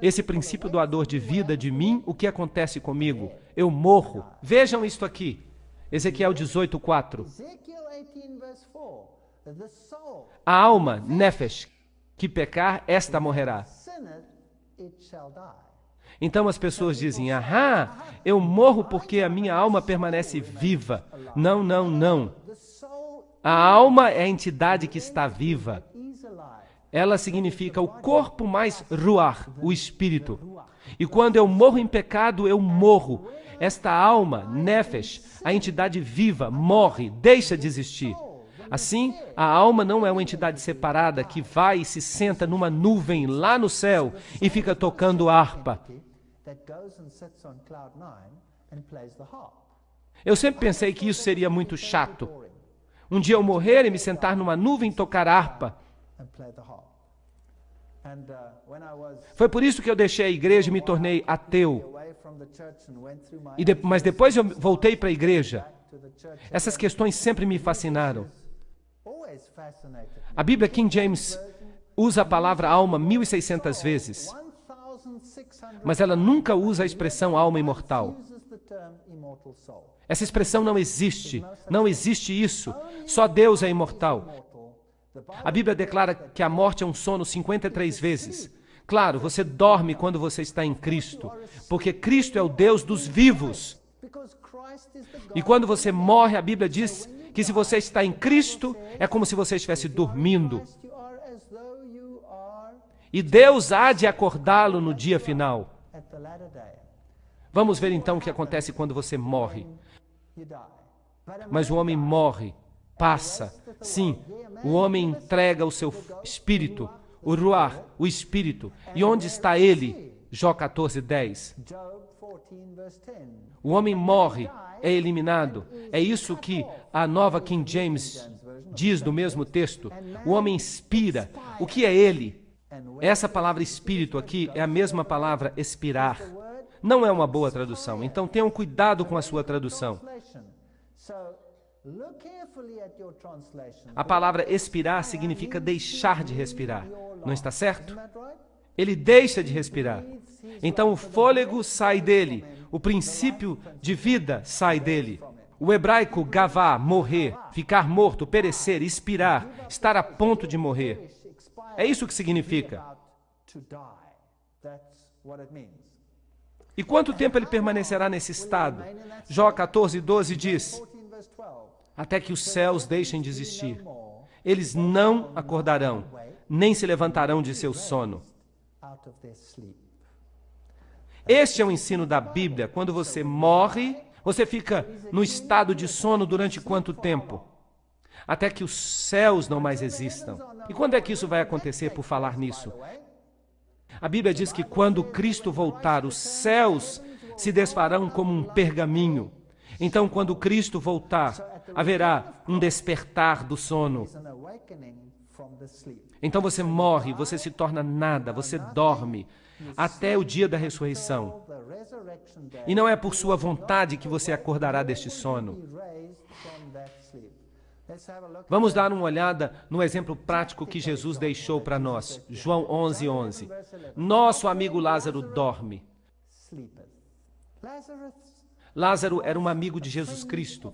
esse princípio doador de vida de mim, o que acontece comigo? Eu morro. Vejam isto aqui. Ezequiel 18:4. A alma, nefesh, que pecar, esta morrerá. Então as pessoas dizem, eu morro porque a minha alma permanece viva. Não, não, não. A alma é a entidade que está viva. Ela significa o corpo mais ruach, o espírito. E quando eu morro em pecado, eu morro. Esta alma, nefesh, a entidade viva, morre, deixa de existir. Assim, a alma não é uma entidade separada que vai e se senta numa nuvem lá no céu e fica tocando harpa. Eu sempre pensei que isso seria muito chato. Um dia eu morrer e me sentar numa nuvem e tocar harpa. Foi por isso que eu deixei a igreja e me tornei ateu. Mas depois eu voltei para a igreja. Essas questões sempre me fascinaram. A Bíblia King James usa a palavra alma 1.600 vezes, mas ela nunca usa a expressão alma imortal. Essa expressão não existe. Não existe isso. Só Deus é imortal. A Bíblia declara que a morte é um sono 53 vezes. Claro, você dorme quando você está em Cristo, porque Cristo é o Deus dos vivos. E quando você morre, a Bíblia diz que se você está em Cristo, é como se você estivesse dormindo. E Deus há de acordá-lo no dia final. Vamos ver então o que acontece quando você morre. Mas o homem morre, passa. Sim, o homem entrega o seu espírito, o ruach, o espírito. E onde está ele? Jó 14:10. O homem morre, é eliminado. É isso que a nova King James diz no mesmo texto. O homem expira. O que é ele? Essa palavra espírito aqui é a mesma palavra expirar. Não é uma boa tradução, então tenham cuidado com a sua tradução. A palavra expirar significa deixar de respirar. Não está certo? Ele deixa de respirar. Então o fôlego sai dele, o princípio de vida sai dele. O hebraico gavá, morrer, ficar morto, perecer, expirar, estar a ponto de morrer. É isso que significa. E quanto tempo ele permanecerá nesse estado? Jó 14:12 diz: até que os céus deixem de existir. Eles não acordarão, nem se levantarão de seu sono. Este é o ensino da Bíblia. Quando você morre, você fica no estado de sono durante quanto tempo? Até que os céus não mais existam. E quando é que isso vai acontecer, por falar nisso? A Bíblia diz que quando Cristo voltar, os céus se desfarão como um pergaminho. Então, quando Cristo voltar, haverá um despertar do sono. Então você morre, você se torna nada, você dorme até o dia da ressurreição. E não é por sua vontade que você acordará deste sono. Vamos dar uma olhada no exemplo prático que Jesus deixou para nós. João 11:11. Nosso amigo Lázaro dorme. Lázaro era um amigo de Jesus Cristo.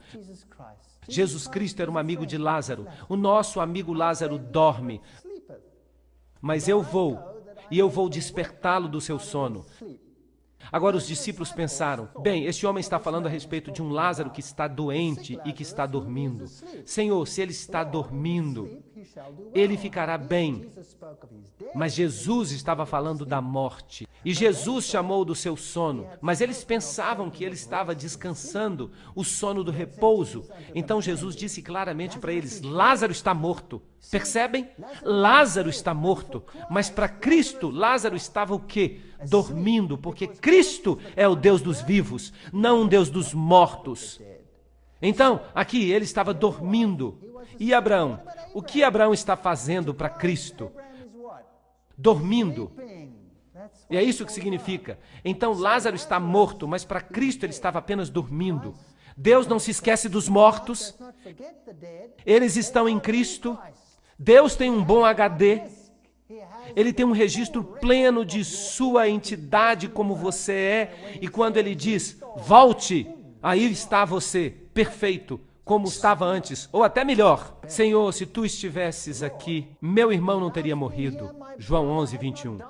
Jesus Cristo era um amigo de Lázaro. O nosso amigo Lázaro dorme. Mas eu vou despertá-lo do seu sono. Agora os discípulos pensaram: bem, este homem está falando a respeito de um Lázaro que está doente e que está dormindo. Senhor, se ele está dormindo, ele ficará bem. Mas Jesus estava falando da morte. E Jesus chamou do seu sono. Mas eles pensavam que ele estava descansando, o sono do repouso. Então Jesus disse claramente para eles: Lázaro está morto. Percebem? Lázaro está morto. Mas para Cristo, Lázaro estava o quê? Dormindo, porque Cristo é o Deus dos vivos, não um Deus dos mortos. Então, aqui ele estava dormindo. E Abraão? O que Abraão está fazendo para Cristo? Dormindo. E é isso que significa. Então Lázaro está morto, mas para Cristo ele estava apenas dormindo. Deus não se esquece dos mortos. Eles estão em Cristo. Deus tem um bom HD. Ele tem um registro pleno de sua entidade como você é. E quando ele diz, volte, aí está você, perfeito, como estava antes, ou até melhor. Senhor, se tu estivesses aqui, meu irmão não teria morrido. João 11:21.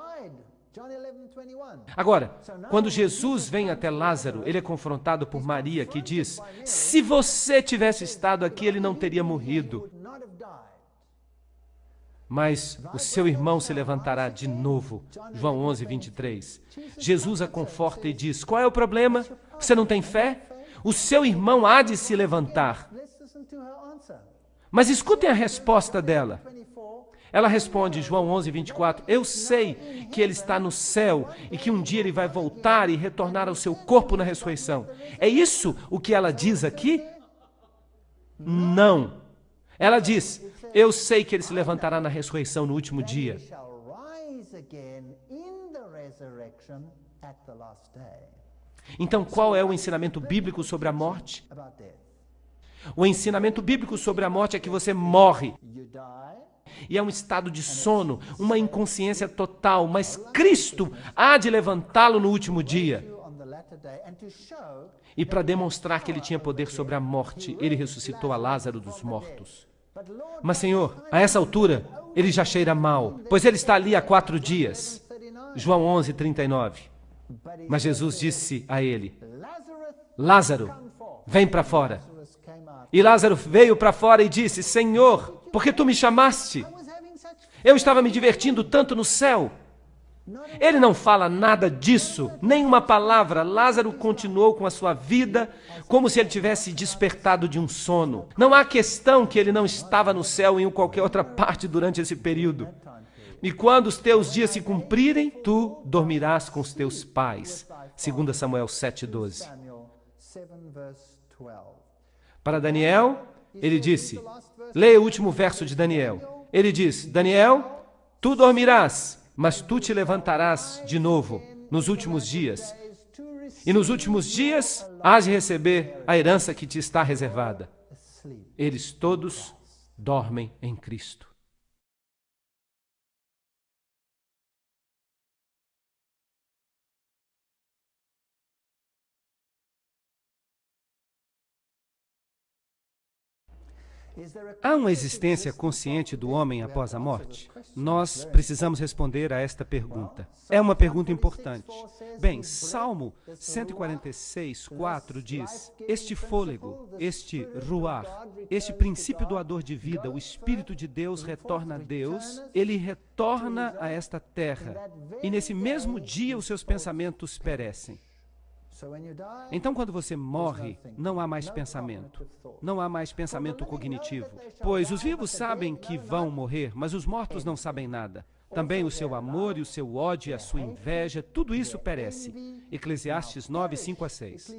Agora, quando Jesus vem até Lázaro, ele é confrontado por Maria, que diz, se você tivesse estado aqui, ele não teria morrido. Mas o seu irmão se levantará de novo. João 11:23. Jesus a conforta e diz, qual é o problema? Você não tem fé? O seu irmão há de se levantar. Mas escutem a resposta dela. Ela responde, João 11:24, eu sei que ele está no céu e que um dia ele vai voltar e retornar ao seu corpo na ressurreição. É isso o que ela diz aqui? Não. Ela diz, eu sei que ele se levantará na ressurreição no último dia. Então, qual é o ensinamento bíblico sobre a morte? O ensinamento bíblico sobre a morte é que você morre. E é um estado de sono, uma inconsciência total, mas Cristo há de levantá-lo no último dia. E para demonstrar que ele tinha poder sobre a morte, ele ressuscitou a Lázaro dos mortos. Mas, Senhor, a essa altura, ele já cheira mal, pois ele está ali há 4 dias. João 11:39. Mas Jesus disse a ele: Lázaro, vem para fora. E Lázaro veio para fora e disse: Senhor, por que tu me chamaste? Eu estava me divertindo tanto no céu. Ele não fala nada disso, nem uma palavra. Lázaro continuou com a sua vida como se ele tivesse despertado de um sono. Não há questão que ele não estava no céu ou em qualquer outra parte durante esse período. E quando os teus dias se cumprirem, tu dormirás com os teus pais. 2 Samuel 7:12. Para Daniel, ele disse, leia o último verso de Daniel. Ele diz, Daniel, tu dormirás, mas tu te levantarás de novo nos últimos dias. E nos últimos dias, hás de receber a herança que te está reservada. Eles todos dormem em Cristo. Há uma existência consciente do homem após a morte? Nós precisamos responder a esta pergunta. É uma pergunta importante. Bem, Salmo 146:4 diz, este fôlego, este ruar, este princípio doador de vida, o Espírito de Deus retorna a Deus, ele retorna a esta terra, e nesse mesmo dia os seus pensamentos perecem. Então, quando você morre, não há mais pensamento. Não há mais pensamento cognitivo. Pois os vivos sabem que vão morrer, mas os mortos não sabem nada. Também o seu amor e o seu ódio e a sua inveja, tudo isso perece. Eclesiastes 9:5-6.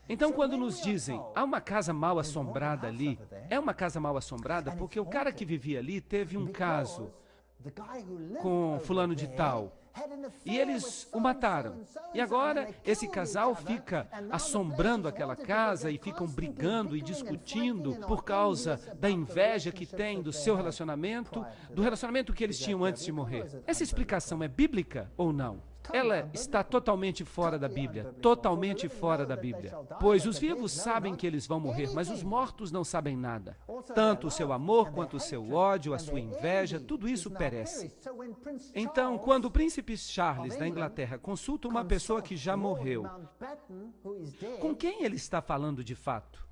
Então, quando nos dizem, há uma casa mal assombrada ali, é uma casa mal assombrada porque o cara que vivia ali teve um caso com fulano de tal. E eles o mataram. E agora esse casal fica assombrando aquela casa e ficam brigando e discutindo por causa da inveja que tem do seu relacionamento, do relacionamento que eles tinham antes de morrer. Essa explicação é bíblica ou não? Ela está totalmente fora da Bíblia, totalmente fora da Bíblia. Pois os vivos sabem que eles vão morrer, mas os mortos não sabem nada. Tanto o seu amor quanto o seu ódio, a sua inveja, tudo isso perece. Então, quando o príncipe Charles da Inglaterra consulta uma pessoa que já morreu, com quem ele está falando de fato?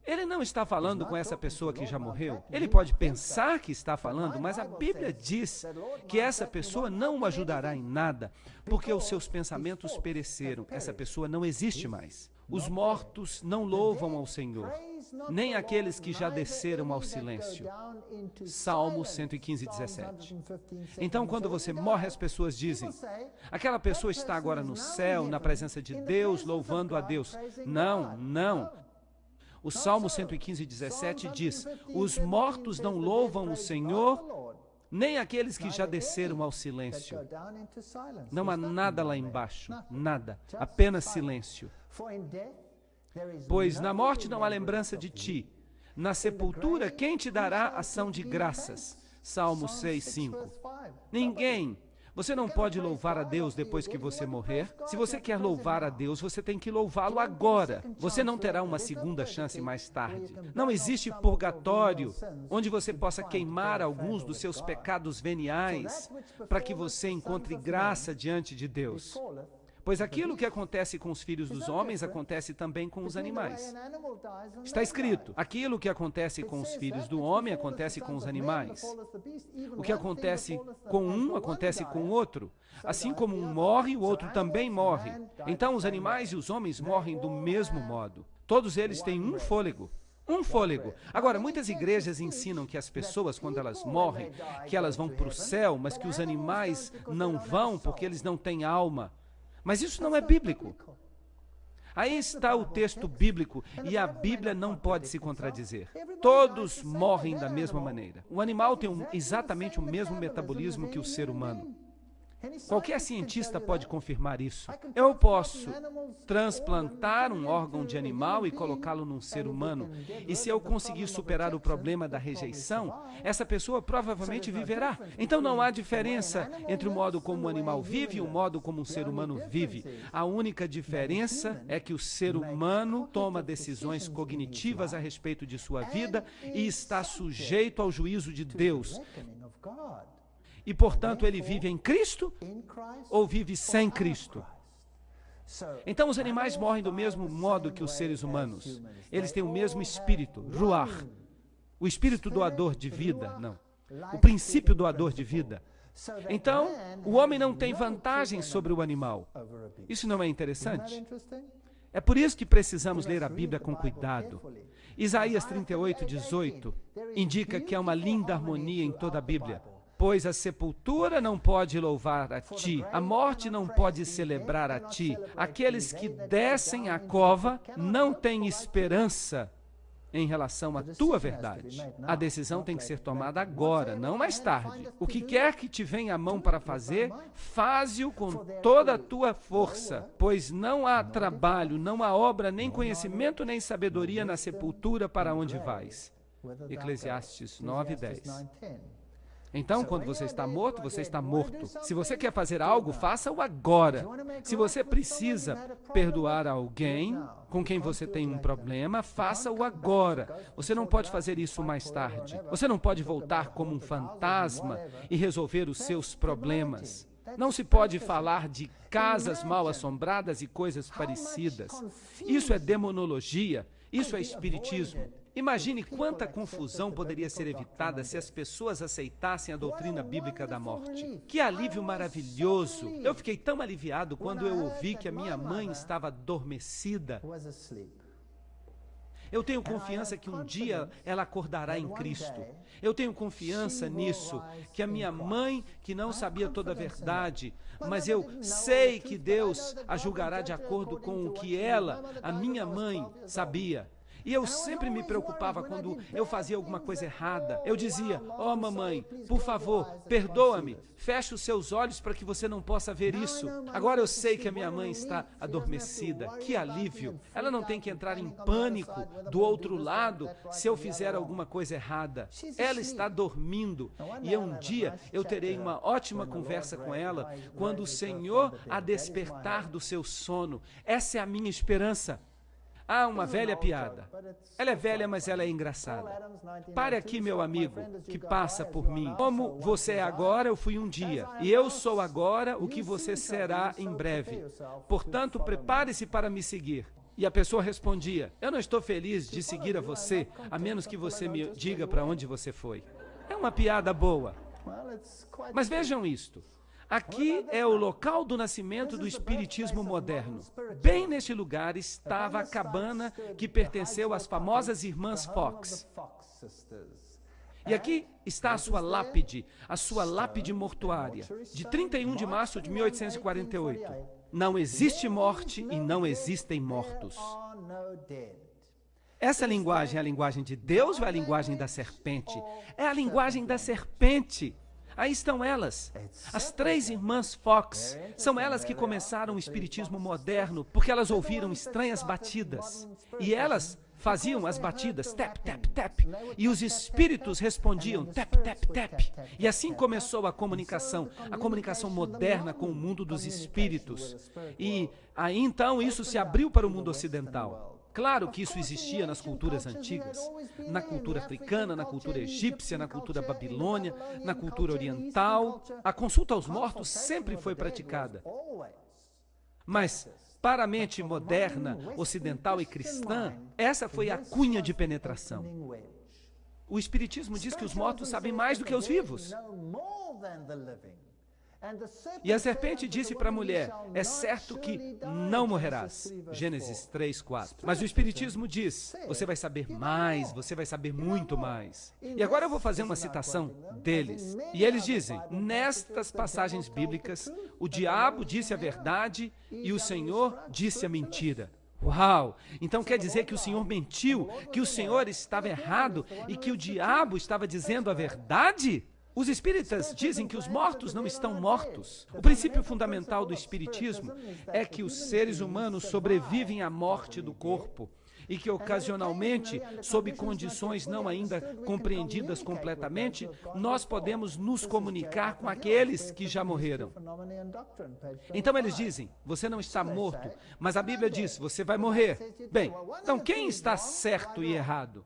Ele não está falando com essa pessoa que já morreu. Ele pode pensar que está falando, mas a Bíblia diz que essa pessoa não o ajudará em nada, porque os seus pensamentos pereceram. Essa pessoa não existe mais. Os mortos não louvam ao Senhor, nem aqueles que já desceram ao silêncio. Salmo 115:17. Então, quando você morre, as pessoas dizem, aquela pessoa está agora no céu, na presença de Deus, louvando a Deus. Não, não. O Salmo 115:17 diz, os mortos não louvam o Senhor, nem aqueles que já desceram ao silêncio. Não há nada lá embaixo, nada, apenas silêncio. Pois na morte não há lembrança de ti, na sepultura quem te dará ação de graças? Salmo 6:5. Ninguém. Você não pode louvar a Deus depois que você morrer. Se você quer louvar a Deus, você tem que louvá-lo agora. Você não terá uma segunda chance mais tarde. Não existe purgatório onde você possa queimar alguns dos seus pecados veniais para que você encontre graça diante de Deus. Pois aquilo que acontece com os filhos dos homens acontece também com os animais. Está escrito, aquilo que acontece com os filhos do homem acontece com os animais. O que acontece com um acontece com o outro. Assim como um morre, o outro também morre. Então os animais e os homens morrem do mesmo modo. Todos eles têm um fôlego. Um fôlego. Agora, muitas igrejas ensinam que as pessoas, quando elas morrem, que elas vão para o céu, mas que os animais não vão porque eles não têm alma. Mas isso não é bíblico. Aí está o texto bíblico e a Bíblia não pode se contradizer. Todos morrem da mesma maneira. O animal tem exatamente o mesmo metabolismo que o ser humano. Qualquer cientista pode confirmar isso. Eu posso transplantar um órgão de animal e colocá-lo num ser humano. E se eu conseguir superar o problema da rejeição, essa pessoa provavelmente viverá. Então não há diferença entre o modo como um animal vive e o modo como um ser humano vive. A única diferença é que o ser humano toma decisões cognitivas a respeito de sua vida e está sujeito ao juízo de Deus. E, portanto, ele vive em Cristo ou vive sem Cristo. Então, os animais morrem do mesmo modo que os seres humanos. Eles têm o mesmo espírito, ruach, o espírito doador de vida, não. O princípio doador de vida. Então, o homem não tem vantagem sobre o animal. Isso não é interessante? É por isso que precisamos ler a Bíblia com cuidado. Isaías 38:18 indica que há uma linda harmonia em toda a Bíblia. Pois a sepultura não pode louvar a ti, a morte não pode celebrar a ti. Aqueles que descem à cova não têm esperança em relação à tua verdade. A decisão tem que ser tomada agora, não mais tarde. O que quer que te venha à mão para fazer, faze-o com toda a tua força, pois não há trabalho, não há obra, nem conhecimento, nem sabedoria na sepultura para onde vais. Eclesiastes 9:10. Então, quando você está morto, você está morto. Se você quer fazer algo, faça-o agora. Se você precisa perdoar alguém com quem você tem um problema, faça-o agora. Você não pode fazer isso mais tarde. Você não pode voltar como um fantasma e resolver os seus problemas. Não se pode falar de casas mal assombradas e coisas parecidas. Isso é demonologia. Isso é espiritismo. Imagine quanta confusão poderia ser evitada se as pessoas aceitassem a doutrina bíblica da morte. Que alívio maravilhoso! Eu fiquei tão aliviado quando eu ouvi que a minha mãe estava adormecida. Eu tenho confiança que um dia ela acordará em Cristo. Eu tenho confiança nisso, que a minha mãe, que não sabia toda a verdade, mas eu sei que Deus a julgará de acordo com o que ela, a minha mãe, sabia. E eu sempre me preocupava quando eu fazia alguma coisa errada. Eu dizia, ó mamãe, por favor, perdoa-me. Feche os seus olhos para que você não possa ver isso. Agora eu sei que a minha mãe está adormecida. Que alívio. Ela não tem que entrar em pânico do outro lado se eu fizer alguma coisa errada. Ela está dormindo. E um dia eu terei uma ótima conversa com ela quando o Senhor a despertar do seu sono. Essa é a minha esperança. Há uma velha piada. Ela é velha, mas ela é engraçada. Pare aqui, meu amigo, que passa por mim. Como você é agora, eu fui um dia. E eu sou agora o que você será em breve. Portanto, prepare-se para me seguir. E a pessoa respondia, eu não estou feliz de seguir a você, a menos que você me diga para onde você foi. É uma piada boa. Mas vejam isto. Aqui é o local do nascimento do espiritismo moderno. Bem neste lugar estava a cabana que pertenceu às famosas irmãs Fox. E aqui está a sua lápide mortuária, de 31 de março de 1848. Não existe morte e não existem mortos. Essa linguagem é a linguagem de Deus ou é a linguagem da serpente? É a linguagem da serpente. Aí estão elas, as 3 irmãs Fox. São elas que começaram o espiritismo moderno, porque elas ouviram estranhas batidas. E elas faziam as batidas, tap, tap, tap. E os espíritos respondiam, tap, tap, tap. E assim começou a comunicação moderna com o mundo dos espíritos. E aí então isso se abriu para o mundo ocidental. Claro que isso existia nas culturas antigas, na cultura africana, na cultura egípcia, na cultura babilônia, na cultura oriental. A consulta aos mortos sempre foi praticada. Mas, para a mente moderna, ocidental e cristã, essa foi a cunha de penetração. O Espiritismo diz que os mortos sabem mais do que os vivos. E a serpente disse para a mulher, é certo que não morrerás. Gênesis 3:4. Mas o Espiritismo diz, você vai saber mais, você vai saber muito mais. E agora eu vou fazer uma citação deles. E eles dizem, nestas passagens bíblicas, o diabo disse a verdade e o Senhor disse a mentira. Uau! Então quer dizer que o Senhor mentiu, que o Senhor estava errado e que o diabo estava dizendo a verdade? Os espíritas dizem que os mortos não estão mortos. O princípio fundamental do espiritismo é que os seres humanos sobrevivem à morte do corpo e que ocasionalmente, sob condições não ainda compreendidas completamente, nós podemos nos comunicar com aqueles que já morreram. Então eles dizem, você não está morto, mas a Bíblia diz, você vai morrer. Bem, então quem está certo e errado?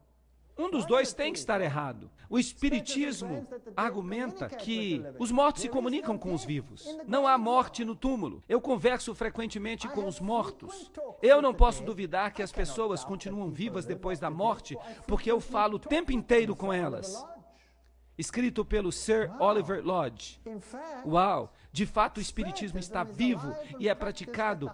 Um dos dois tem que estar errado. O Espiritismo argumenta que os mortos se comunicam com os vivos. Não há morte no túmulo. Eu converso frequentemente com os mortos. Eu não posso duvidar que as pessoas continuam vivas depois da morte, porque eu falo o tempo inteiro com elas. Escrito pelo Sir Oliver Lodge. Uau! De fato, o Espiritismo está vivo e é praticado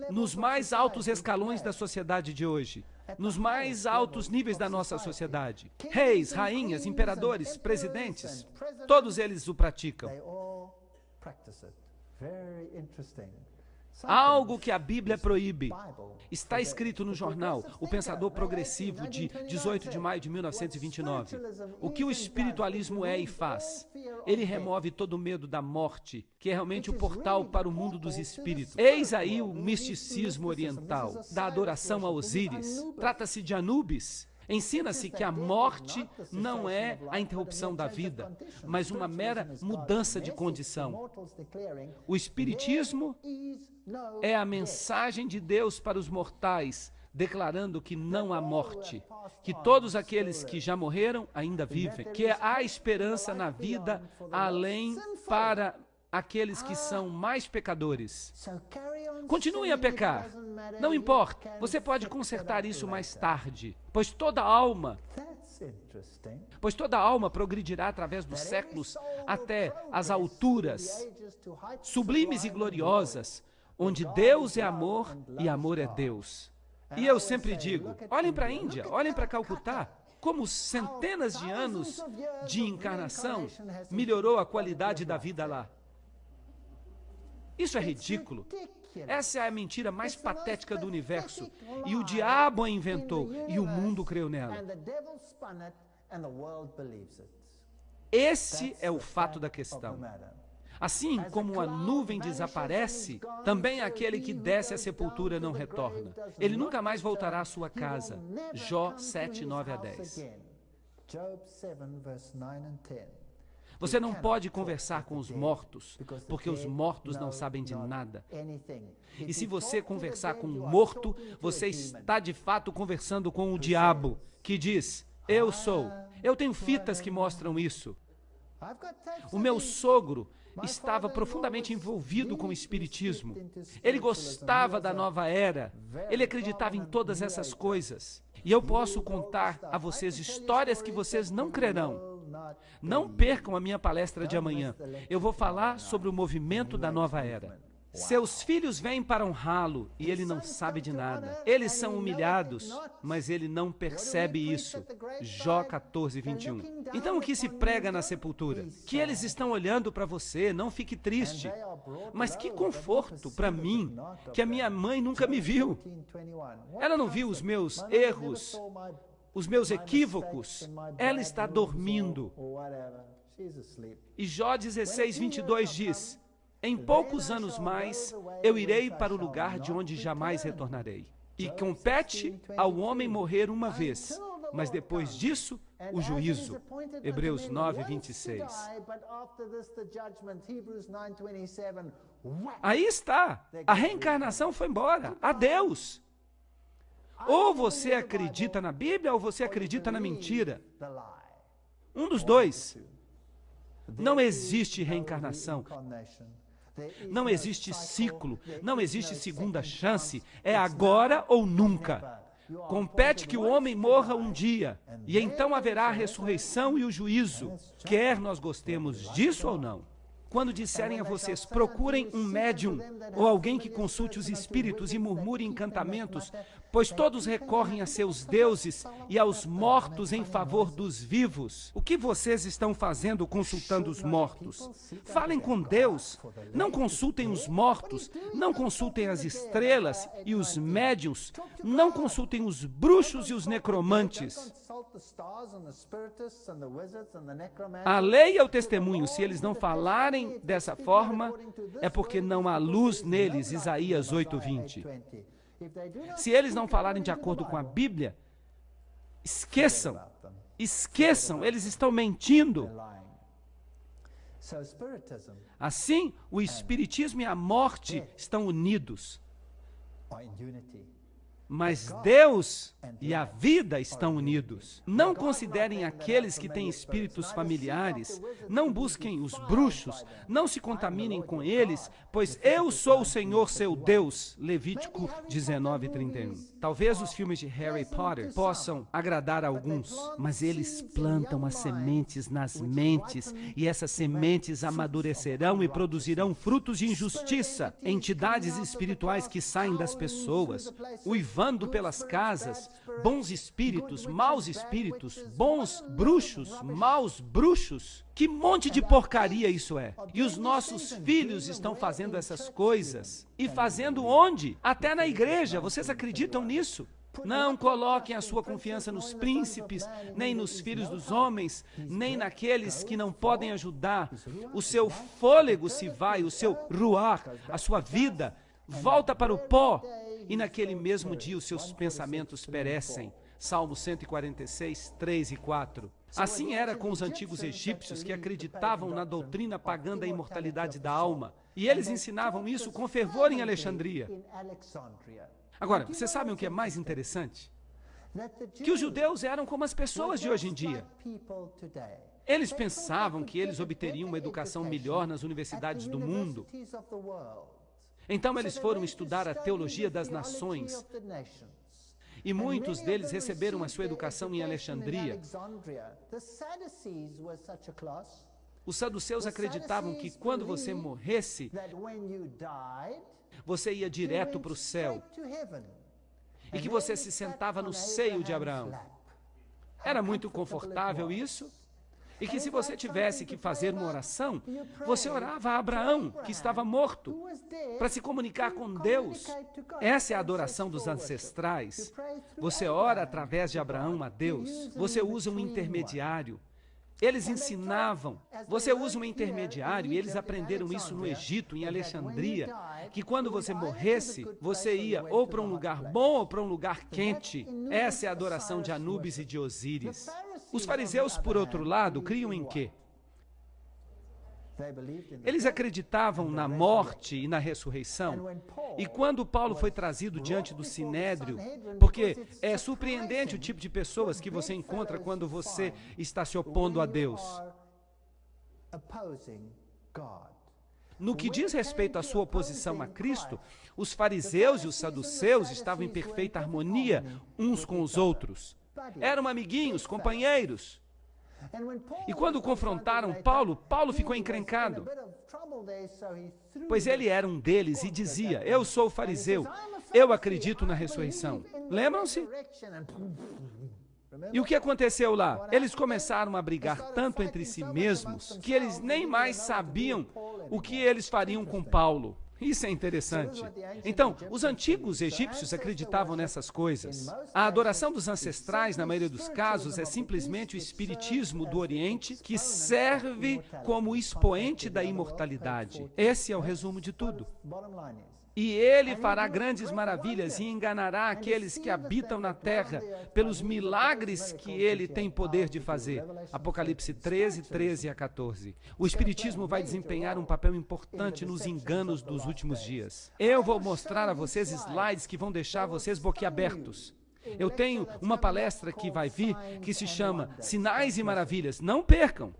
nos mais altos escalões da sociedade de hoje. Nos mais altos níveis da nossa sociedade. Reis, rainhas, imperadores, presidentes, todos eles o praticam. Algo que a Bíblia proíbe. Está escrito no jornal O Pensador Progressivo, de 18 de maio de 1929. O que o espiritualismo é e faz? Ele remove todo o medo da morte, que é realmente o portal para o mundo dos espíritos. Eis aí o misticismo oriental, da adoração a Osíris. Trata-se de Anubis. Ensina-se que a morte não é a interrupção da vida, mas uma mera mudança de condição. O Espiritismo é a mensagem de Deus para os mortais, declarando que não há morte, que todos aqueles que já morreram ainda vivem, que há esperança na vida além para aqueles que são mais pecadores. Continue a pecar. Não importa. Você pode consertar isso mais tarde, pois toda alma progredirá através dos séculos até as alturas sublimes e gloriosas, onde Deus é amor e amor é Deus. E eu sempre digo, olhem para a Índia, olhem para Calcutá, como centenas de anos de encarnação melhorou a qualidade da vida lá. Isso é ridículo. Essa é a mentira mais patética do universo. E o diabo a inventou, e o mundo creu nela. Esse é o fato da questão. Assim como a nuvem desaparece, também aquele que desce à sepultura não retorna. Ele nunca mais voltará à sua casa. Jó 7, 9 a 10. Você não pode conversar com os mortos, porque os mortos não sabem de nada. E se você conversar com um morto, você está de fato conversando com o diabo, que diz, eu sou. Eu tenho fitas que mostram isso. O meu sogro estava profundamente envolvido com o espiritismo. Ele gostava da nova era. Ele acreditava em todas essas coisas. E eu posso contar a vocês histórias que vocês não crerão. Não percam a minha palestra de amanhã. Eu vou falar sobre o movimento da nova era. Seus filhos vêm para honrá-lo e ele não sabe de nada. Eles são humilhados, mas ele não percebe isso. Jó 14, 21. Então o que se prega na sepultura? Que eles estão olhando para você, não fique triste. Mas que conforto para mim, que a minha mãe nunca me viu. Ela não viu os meus erros, os meus equívocos. Ela está dormindo. E Jó 16, 22 diz, em poucos anos mais, eu irei para o lugar de onde jamais retornarei. E compete ao homem morrer uma vez, mas depois disso, o juízo. Hebreus 9, 26. Aí está, a reencarnação foi embora, adeus. Ou você acredita na Bíblia ou você acredita na mentira. Um dos dois. Não existe reencarnação. Não existe ciclo, não existe segunda chance, é agora ou nunca. Compete que o homem morra um dia, e então haverá a ressurreição e o juízo, quer nós gostemos disso ou não. Quando disserem a vocês, procurem um médium ou alguém que consulte os espíritos e murmure encantamentos, pois todos recorrem a seus deuses e aos mortos em favor dos vivos. O que vocês estão fazendo consultando os mortos? Falem com Deus, não consultem os mortos, não consultem as estrelas e os médiuns, não consultem os bruxos e os necromantes. A lei e o testemunho, se eles não falarem dessa forma, é porque não há luz neles, Isaías 8:20. Se eles não falarem de acordo com a Bíblia, esqueçam, eles estão mentindo. Assim, o Espiritismo e a morte estão unidos. Mas Deus e a vida estão unidos. Não considerem aqueles que têm espíritos familiares, não busquem os bruxos, não se contaminem com eles, pois eu sou o Senhor seu Deus. Levítico 19:31. Talvez os filmes de Harry Potter possam agradar a alguns, mas eles plantam as sementes nas mentes, e essas sementes amadurecerão e produzirão frutos de injustiça. Entidades espirituais que saem das pessoas, uivando pelas casas, bons espíritos, maus espíritos, bons bruxos, maus bruxos. Que monte de porcaria isso é! E os nossos filhos estão fazendo essas coisas. E fazendo onde? Até na igreja. Vocês acreditam nisso? Não coloquem a sua confiança nos príncipes, nem nos filhos dos homens, nem naqueles que não podem ajudar. O seu fôlego se vai, o seu ruach, a sua vida, volta para o pó. E naquele mesmo dia os seus pensamentos perecem. Salmo 146, 3 e 4. Assim era com os antigos egípcios que acreditavam na doutrina pagã da imortalidade da alma. E eles ensinavam isso com fervor em Alexandria. Agora, vocês sabem o que é mais interessante? Que os judeus eram como as pessoas de hoje em dia. Eles pensavam que eles obteriam uma educação melhor nas universidades do mundo. Então eles foram estudar a teologia das nações. E muitos deles receberam a sua educação em Alexandria. Os saduceus acreditavam que quando você morresse, você ia direto para o céu. E que você se sentava no seio de Abraão. Era muito confortável isso. E que se você tivesse que fazer uma oração, você orava a Abraão, que estava morto, para se comunicar com Deus. Essa é a adoração dos ancestrais. Você ora através de Abraão a Deus. Você usa um intermediário. Eles ensinavam, você usa um intermediário, e eles aprenderam isso no Egito, em Alexandria, que quando você morresse, você ia ou para um lugar bom ou para um lugar quente. Essa é a adoração de Anubis e de Osíris. Os fariseus, por outro lado, criam em quê? Eles acreditavam na morte e na ressurreição. E quando Paulo foi trazido diante do Sinédrio, porque é surpreendente o tipo de pessoas que você encontra quando você está se opondo a Deus. No que diz respeito à sua oposição a Cristo, os fariseus e os saduceus estavam em perfeita harmonia uns com os outros. Eram amiguinhos, companheiros. E quando confrontaram Paulo, Paulo ficou encrencado, pois ele era um deles e dizia: eu sou fariseu, eu acredito na ressurreição. Lembram-se? E o que aconteceu lá? Eles começaram a brigar tanto entre si mesmos que eles nem mais sabiam o que eles fariam com Paulo. Isso é interessante. Então, os antigos egípcios acreditavam nessas coisas. A adoração dos ancestrais, na maioria dos casos, é simplesmente o espiritismo do Oriente que serve como expoente da imortalidade. Esse é o resumo de tudo. E ele fará grandes maravilhas e enganará aqueles que habitam na terra pelos milagres que ele tem poder de fazer. Apocalipse 13, 13 a 14. O Espiritismo vai desempenhar um papel importante nos enganos dos últimos dias. Eu vou mostrar a vocês slides que vão deixar vocês boquiabertos. Eu tenho uma palestra que vai vir que se chama Sinais e Maravilhas. Não percam!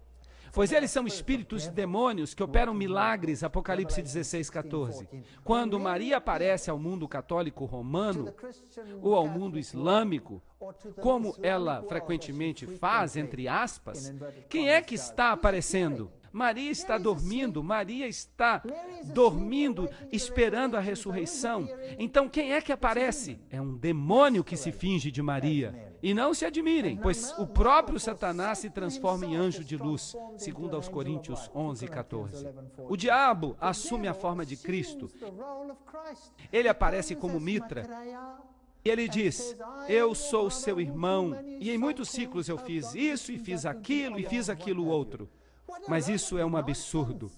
Pois eles são espíritos e demônios que operam milagres, Apocalipse 16, 14. Quando Maria aparece ao mundo católico romano, ou ao mundo islâmico, como ela frequentemente faz, entre aspas, quem é que está aparecendo? Maria está dormindo, esperando a ressurreição. Então quem é que aparece? É um demônio que se finge de Maria. E não se admirem, pois o próprio Satanás se transforma em anjo de luz, segundo aos Coríntios 11, 14. O diabo assume a forma de Cristo. Ele aparece como Mitra. E ele diz, eu sou seu irmão, e em muitos ciclos eu fiz isso, e fiz aquilo outro. Mas isso é um absurdo.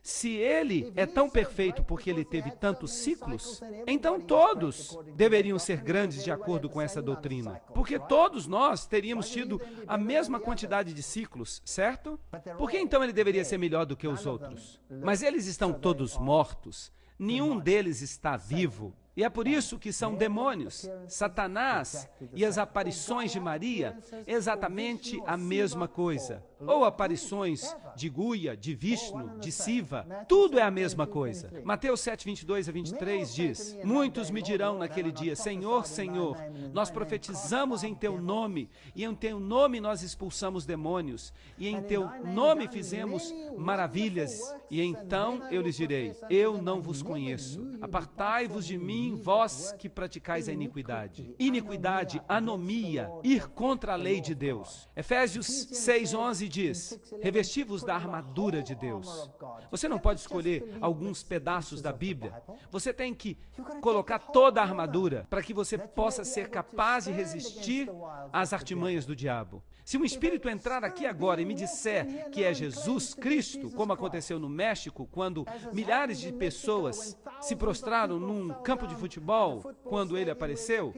Se ele é tão perfeito porque ele teve tantos ciclos, então todos deveriam ser grandes de acordo com essa doutrina. Porque todos nós teríamos tido a mesma quantidade de ciclos, certo? Por que então ele deveria ser melhor do que os outros? Mas eles estão todos mortos, nenhum deles está vivo. E é por isso que são demônios. Satanás e as aparições de Maria, exatamente a mesma coisa. Ou aparições de Guia, de Vishnu, de Siva, tudo é a mesma coisa. Mateus 7, 22 a 23 diz, muitos me dirão naquele dia, Senhor, Senhor, nós profetizamos em teu nome, e em teu nome nós expulsamos demônios, e em teu nome fizemos maravilhas. E então eu lhes direi, eu não vos conheço. Apartai-vos de mim, vós que praticais a iniquidade. Iniquidade, anomia, ir contra a lei de Deus. Efésios 6:11 diz, revesti-vos da armadura de Deus. Você não pode escolher alguns pedaços da Bíblia. Você tem que colocar toda a armadura para que você possa ser capaz de resistir às artimanhas do diabo. Se um espírito entrar aqui agora e me disser que é Jesus Cristo, como aconteceu no México, quando milhares de pessoas se prostraram num campo de futebol, quando ele apareceu,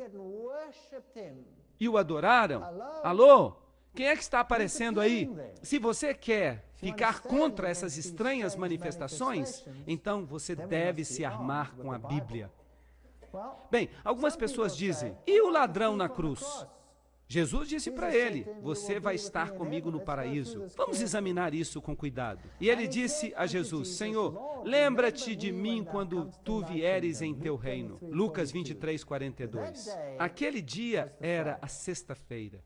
e o adoraram, alô? Quem é que está aparecendo aí? Se você quer ficar contra essas estranhas manifestações, então você deve se armar com a Bíblia. Bem, algumas pessoas dizem, e o ladrão na cruz? Jesus disse para ele, você vai estar comigo no paraíso. Vamos examinar isso com cuidado. E ele disse a Jesus, Senhor, lembra-te de mim quando tu vieres em teu reino. Lucas 23, 42. Aquele dia era a sexta-feira.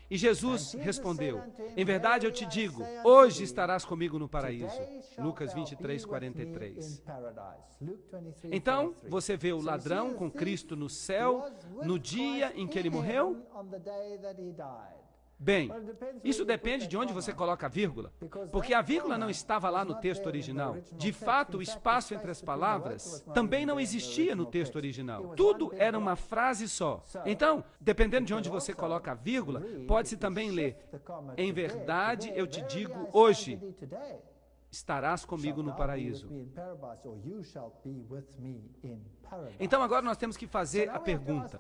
E Jesus respondeu, em verdade eu te digo, hoje estarás comigo no paraíso. Lucas 23, 43. Então, você vê o ladrão com Cristo no céu, no dia em que ele morreu? Bem, isso depende de onde você coloca a vírgula, porque a vírgula não estava lá no texto original. De fato, o espaço entre as palavras também não existia no texto original. Tudo era uma frase só. Então, dependendo de onde você coloca a vírgula, pode-se também ler, em verdade eu te digo hoje, estarás comigo no paraíso. Então agora nós temos que fazer a pergunta.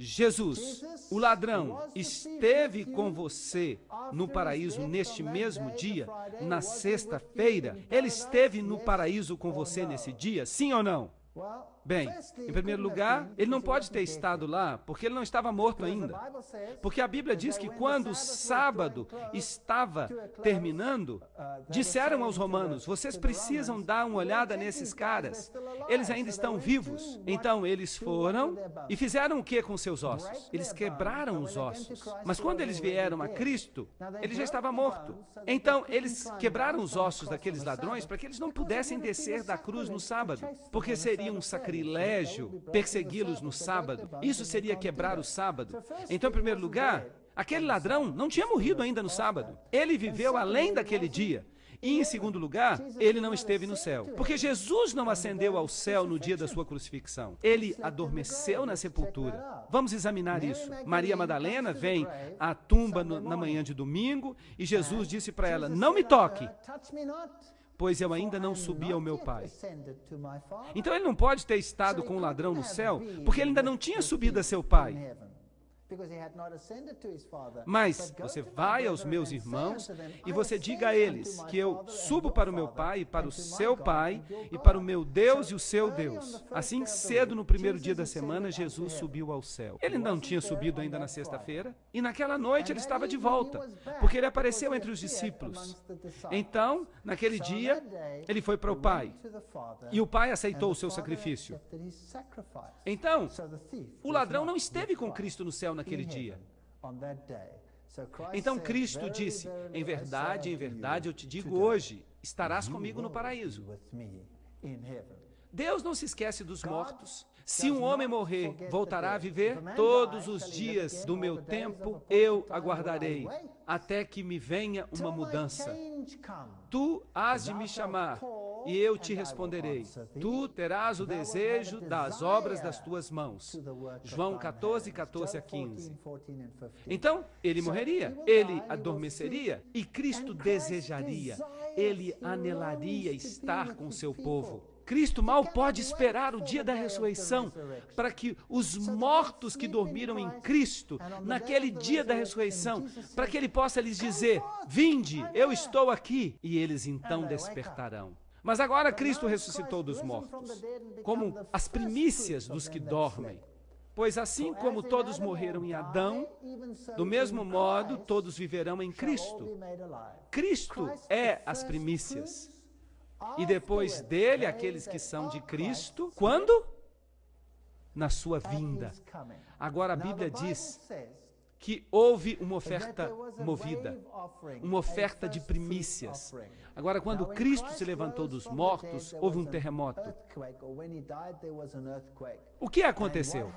Jesus, o ladrão, esteve com você no paraíso neste mesmo dia, na sexta-feira? Ele esteve no paraíso com você nesse dia, sim ou não? Bem, em primeiro lugar, ele não pode ter estado lá, porque ele não estava morto ainda. Porque a Bíblia diz que quando o sábado estava terminando, disseram aos romanos, vocês precisam dar uma olhada nesses caras, eles ainda estão vivos. Então eles foram e fizeram o que com seus ossos? Eles quebraram os ossos. Mas quando eles vieram a Cristo, ele já estava morto. Então eles quebraram os ossos daqueles ladrões para que eles não pudessem descer da cruz no sábado, porque seria um sacrilégio persegui-los no sábado. Isso seria quebrar o sábado. Então, em primeiro lugar, aquele ladrão não tinha morrido ainda no sábado. Ele viveu além daquele dia. E, em segundo lugar, ele não esteve no céu. Porque Jesus não ascendeu ao céu no dia da sua crucifixão. Ele adormeceu na sepultura. Vamos examinar isso. Maria Madalena vem à tumba na manhã de domingo e Jesus disse para ela, não me toque, pois eu ainda não subi ao meu Pai. Então ele não pode ter estado com o ladrão no céu, porque ele ainda não tinha subido a seu Pai. Mas você vai aos meus irmãos e você diga a eles que eu subo para o meu Pai e para o seu Pai e para o meu Deus e o seu Deus. Assim, cedo no primeiro dia da semana, Jesus subiu ao céu. Ele não tinha subido ainda na sexta-feira e naquela noite ele estava de volta, porque ele apareceu entre os discípulos. Então, naquele dia, ele foi para o Pai e o Pai aceitou o seu sacrifício. Então, o ladrão não esteve com Cristo no céu naquele dia. Então Cristo disse, em verdade eu te digo hoje, estarás comigo no paraíso. Deus não se esquece dos mortos. Se um homem morrer, voltará a viver? Todos os dias do meu tempo eu aguardarei, até que me venha uma mudança. Tu hás de me chamar, e eu te responderei. Tu terás o desejo das obras das tuas mãos. João 14, 14 a 15. Então, ele morreria, ele adormeceria, e Cristo desejaria, ele anelaria estar com o seu povo. Cristo mal pode esperar o dia da ressurreição para que os mortos que dormiram em Cristo, naquele dia da ressurreição, para que ele possa lhes dizer: vinde, eu estou aqui, e eles então despertarão. Mas agora Cristo ressuscitou dos mortos, como as primícias dos que dormem. Pois assim como todos morreram em Adão, do mesmo modo todos viverão em Cristo. Cristo é as primícias. E depois dele, aqueles que são de Cristo, quando? Na sua vinda. Agora a Bíblia diz que houve uma oferta movida, uma oferta de primícias. Agora, quando Cristo se levantou dos mortos, houve um terremoto. O que aconteceu?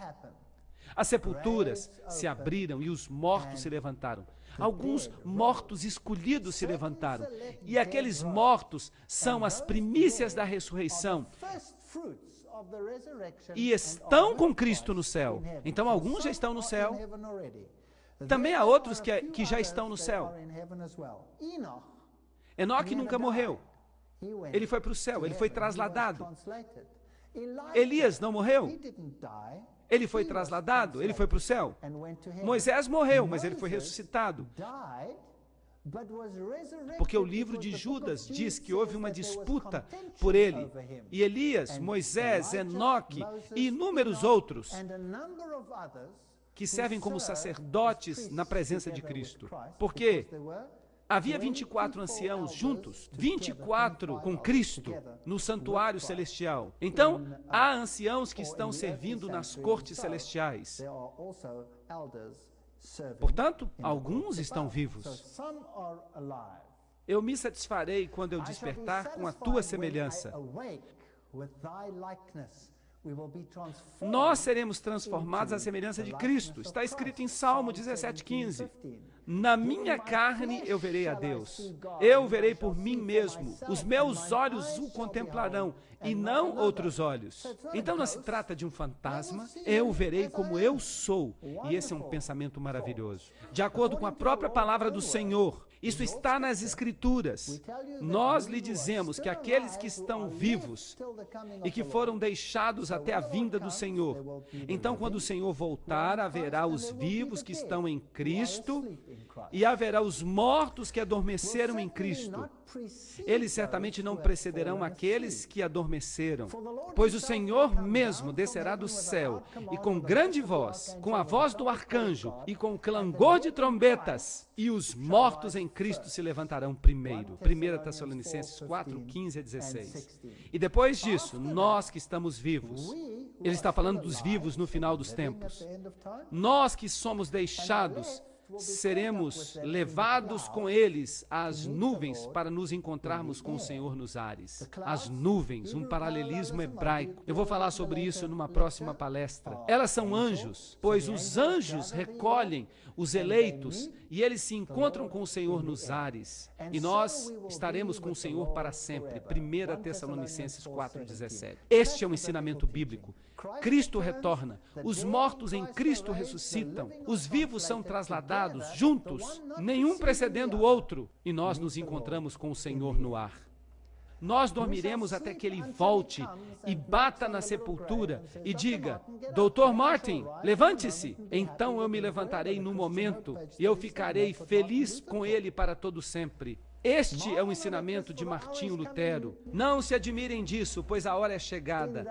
As sepulturas se abriram e os mortos se levantaram. Alguns mortos escolhidos se levantaram. E aqueles mortos são as primícias da ressurreição. E estão com Cristo no céu. Então, alguns já estão no céu. Também há outros que já estão no céu. Enoque nunca morreu. Ele foi para o céu, ele foi trasladado. Elias não morreu. Ele foi trasladado, ele foi para o céu. Moisés morreu, mas ele foi ressuscitado. Porque o livro de Judas diz que houve uma disputa por ele. E Elias, Moisés, Enoque e inúmeros outros que servem como sacerdotes na presença de Cristo. Porque havia 24 anciãos juntos, 24 com Cristo no santuário celestial. Então, há anciãos que estão servindo nas cortes celestiais. Portanto, alguns estão vivos. Eu me satisfarei quando eu despertar com a tua semelhança. Nós seremos transformados à semelhança de Cristo. Está escrito em Salmo 17:15. Na minha carne eu verei a Deus. Eu o verei por mim mesmo. Os meus olhos o contemplarão e não outros olhos. Então não se trata de um fantasma. Eu o verei como eu sou. E esse é um pensamento maravilhoso. De acordo com a própria palavra do Senhor, isso está nas Escrituras. Nós lhe dizemos que aqueles que estão vivos e que foram deixados até a vinda do Senhor, então quando o Senhor voltar, haverá os vivos que estão em Cristo e haverá os mortos que adormeceram em Cristo. Eles certamente não precederão aqueles que adormeceram, pois o Senhor mesmo descerá do céu e com grande voz, com a voz do arcanjo e com o clangor de trombetas, e os mortos em Cristo se levantarão primeiro. 1 Tessalonicenses 4:15 a 16. E depois disso, nós que estamos vivos, ele está falando dos vivos no final dos tempos, nós que somos deixados, seremos levados com eles às nuvens para nos encontrarmos com o Senhor nos ares. As nuvens, um paralelismo hebraico. Eu vou falar sobre isso numa próxima palestra. Elas são anjos, pois os anjos recolhem os eleitos e eles se encontram com o Senhor nos ares. E nós estaremos com o Senhor para sempre. 1 Tessalonicenses 4:17. Este é um ensinamento bíblico. Cristo retorna, os mortos em Cristo ressuscitam, os vivos são trasladados juntos, nenhum precedendo o outro, e nós nos encontramos com o Senhor no ar. Nós dormiremos até que Ele volte e bata na sepultura e diga: Dr. Martin, levante-se. Então eu me levantarei no momento e eu ficarei feliz com Ele para todo sempre. Este é o ensinamento de Martinho Lutero. Não se admirem disso, pois a hora é chegada,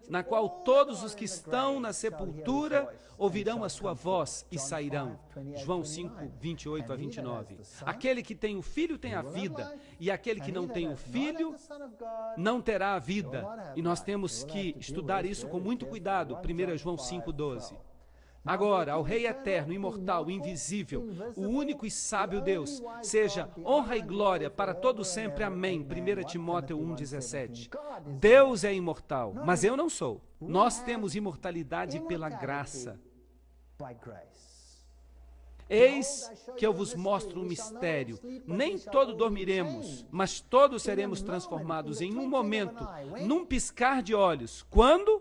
na qual todos os que estão na sepultura ouvirão a sua voz e sairão. João 5, 28 a 29. Aquele que tem o Filho tem a vida, e aquele que não tem o Filho não terá a vida. E nós temos que estudar isso com muito cuidado. 1 João 5, 12. Agora, ao Rei eterno, imortal, invisível, o único e sábio Deus, seja honra e glória para todo sempre. Amém. 1 Timóteo 1,17. Deus é imortal, mas eu não sou. Nós temos imortalidade pela graça. Eis que eu vos mostro um mistério. Nem todos dormiremos, mas todos seremos transformados em um momento, num piscar de olhos. Quando?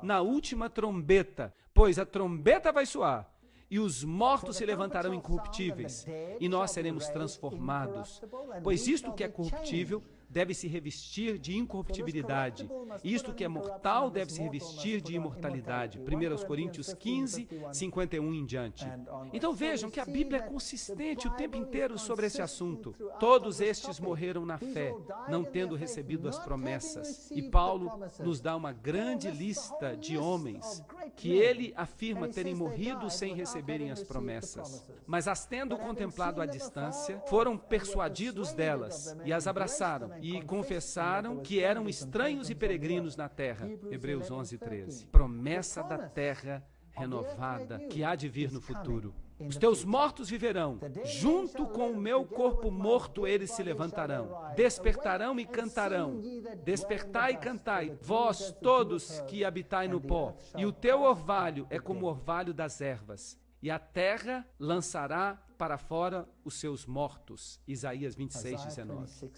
Na última trombeta. Pois a trombeta vai soar, e os mortos se levantarão incorruptíveis, e nós seremos transformados. Pois isto que é corruptível deve se revestir de incorruptibilidade. Isto que é mortal deve se revestir de imortalidade. 1 Coríntios 15, 51 em diante. Então vejam que a Bíblia é consistente o tempo inteiro sobre esse assunto. Todos estes morreram na fé, não tendo recebido as promessas. E Paulo nos dá uma grande lista de homens que ele afirma terem morrido sem receberem as promessas. Mas as tendo contemplado à distância, foram persuadidos delas e as abraçaram e confessaram que eram estranhos e peregrinos na terra. Hebreus 11, 13. Promessa da terra renovada que há de vir no futuro. Os teus mortos viverão, junto com o meu corpo morto eles se levantarão, despertarão e cantarão. Despertai e cantai, vós todos que habitai no pó, e o teu orvalho é como o orvalho das ervas, e a terra lançará para fora os seus mortos. Isaías 26, 19.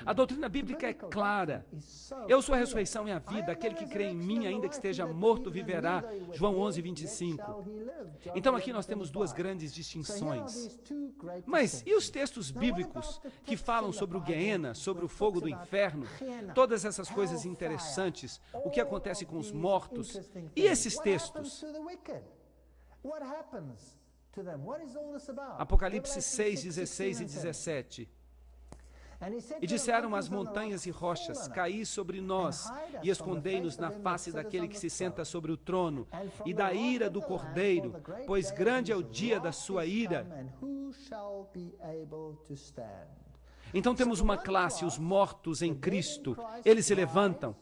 A doutrina bíblica é clara. Eu sou a ressurreição e a vida. Aquele que crê em mim, ainda que esteja morto, viverá. João 11, 25. Então aqui nós temos duas grandes distinções. Mas e os textos bíblicos que falam sobre o Geena, sobre o fogo do inferno? Todas essas coisas interessantes. O que acontece com os mortos? E esses textos? Apocalipse 6, 16 e 17. E disseram as montanhas e rochas, caí sobre nós e escondei-nos na face daquele que se senta sobre o trono e da ira do Cordeiro, pois grande é o dia da sua ira. Então temos uma classe, os mortos em Cristo, eles se levantam.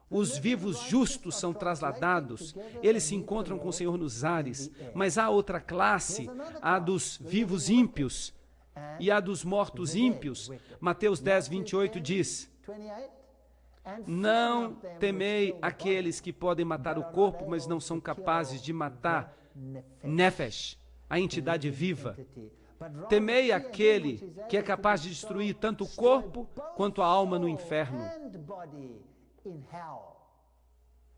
Os vivos justos são trasladados, eles se encontram com o Senhor nos ares, mas há outra classe, a dos vivos ímpios e a dos mortos ímpios. Mateus 10, 28 diz: não temei aqueles que podem matar o corpo, mas não são capazes de matar Nefesh, a entidade viva. Temei aquele que é capaz de destruir tanto o corpo quanto a alma no inferno.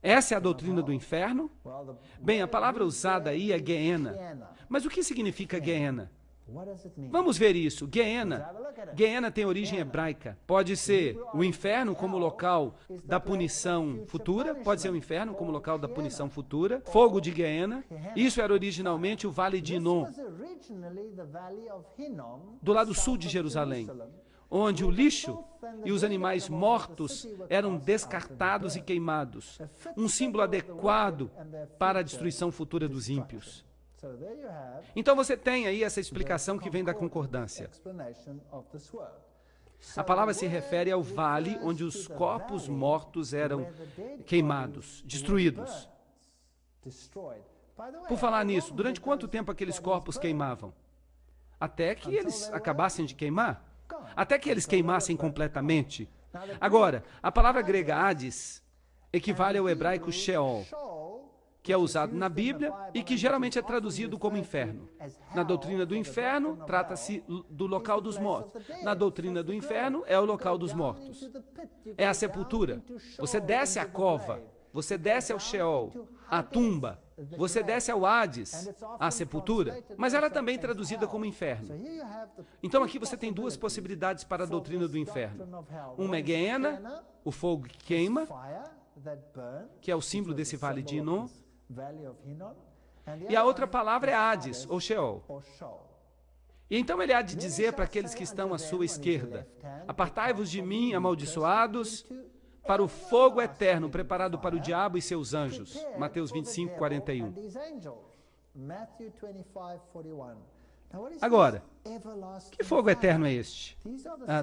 Essa é a doutrina do inferno? Bem, a palavra usada aí é Geena. Mas o que significa Geena? Vamos ver isso. Geena tem origem hebraica. Pode ser o inferno como local da punição futura. Pode ser o inferno como local da punição futura. Fogo de Geena. Isso era originalmente o Vale de Inom, do lado sul de Jerusalém, onde o lixo e os animais mortos eram descartados e queimados, um símbolo adequado para a destruição futura dos ímpios. Então você tem aí essa explicação que vem da concordância. A palavra se refere ao vale onde os corpos mortos eram queimados, destruídos. Por falar nisso, durante quanto tempo aqueles corpos queimavam? Até que eles acabassem de queimar? Até que eles queimassem completamente. Agora, a palavra grega Hades equivale ao hebraico Sheol, que é usado na Bíblia e que geralmente é traduzido como inferno. Na doutrina do inferno, trata-se do local dos mortos. Na doutrina do inferno, é o local dos mortos. É a sepultura. Você desce à cova, você desce ao Sheol, à tumba, você desce ao Hades, à sepultura, mas ela é também traduzida como inferno. Então aqui você tem duas possibilidades para a doutrina do inferno. Uma é Geena, o fogo que queima, que é o símbolo desse vale de Inom, e a outra palavra é Hades, ou Sheol. E então ele há de dizer para aqueles que estão à sua esquerda: apartai-vos de mim, amaldiçoados, para o fogo eterno preparado para o diabo e seus anjos. Mateus 25, 41. Agora, que fogo eterno é este?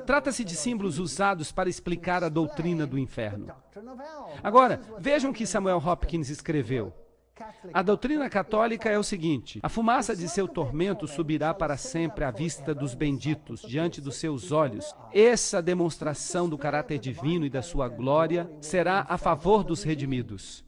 Trata-se de símbolos usados para explicar a doutrina do inferno. Agora, vejam o que Samuel Hopkins escreveu. A doutrina católica é o seguinte: a fumaça de seu tormento subirá para sempre à vista dos benditos, diante dos seus olhos. Essa demonstração do caráter divino e da sua glória será a favor dos redimidos.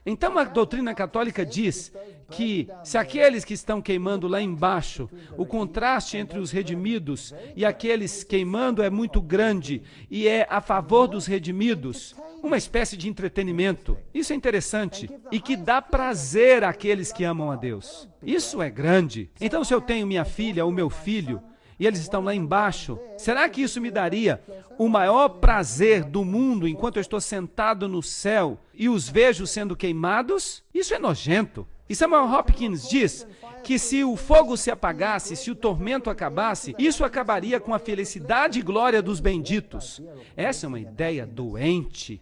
Então a doutrina católica diz que se aqueles que estão queimando lá embaixo, o contraste entre os redimidos e aqueles queimando é muito grande e é a favor dos redimidos, uma espécie de entretenimento. Isso é interessante e que dá prazer àqueles que amam a Deus. Isso é grande. Então se eu tenho minha filha ou meu filho e eles estão lá embaixo, será que isso me daria o maior prazer do mundo enquanto eu estou sentado no céu e os vejo sendo queimados? Isso é nojento. E Samuel Hopkins diz que se o fogo se apagasse, se o tormento acabasse, isso acabaria com a felicidade e glória dos benditos. Essa é uma ideia doente.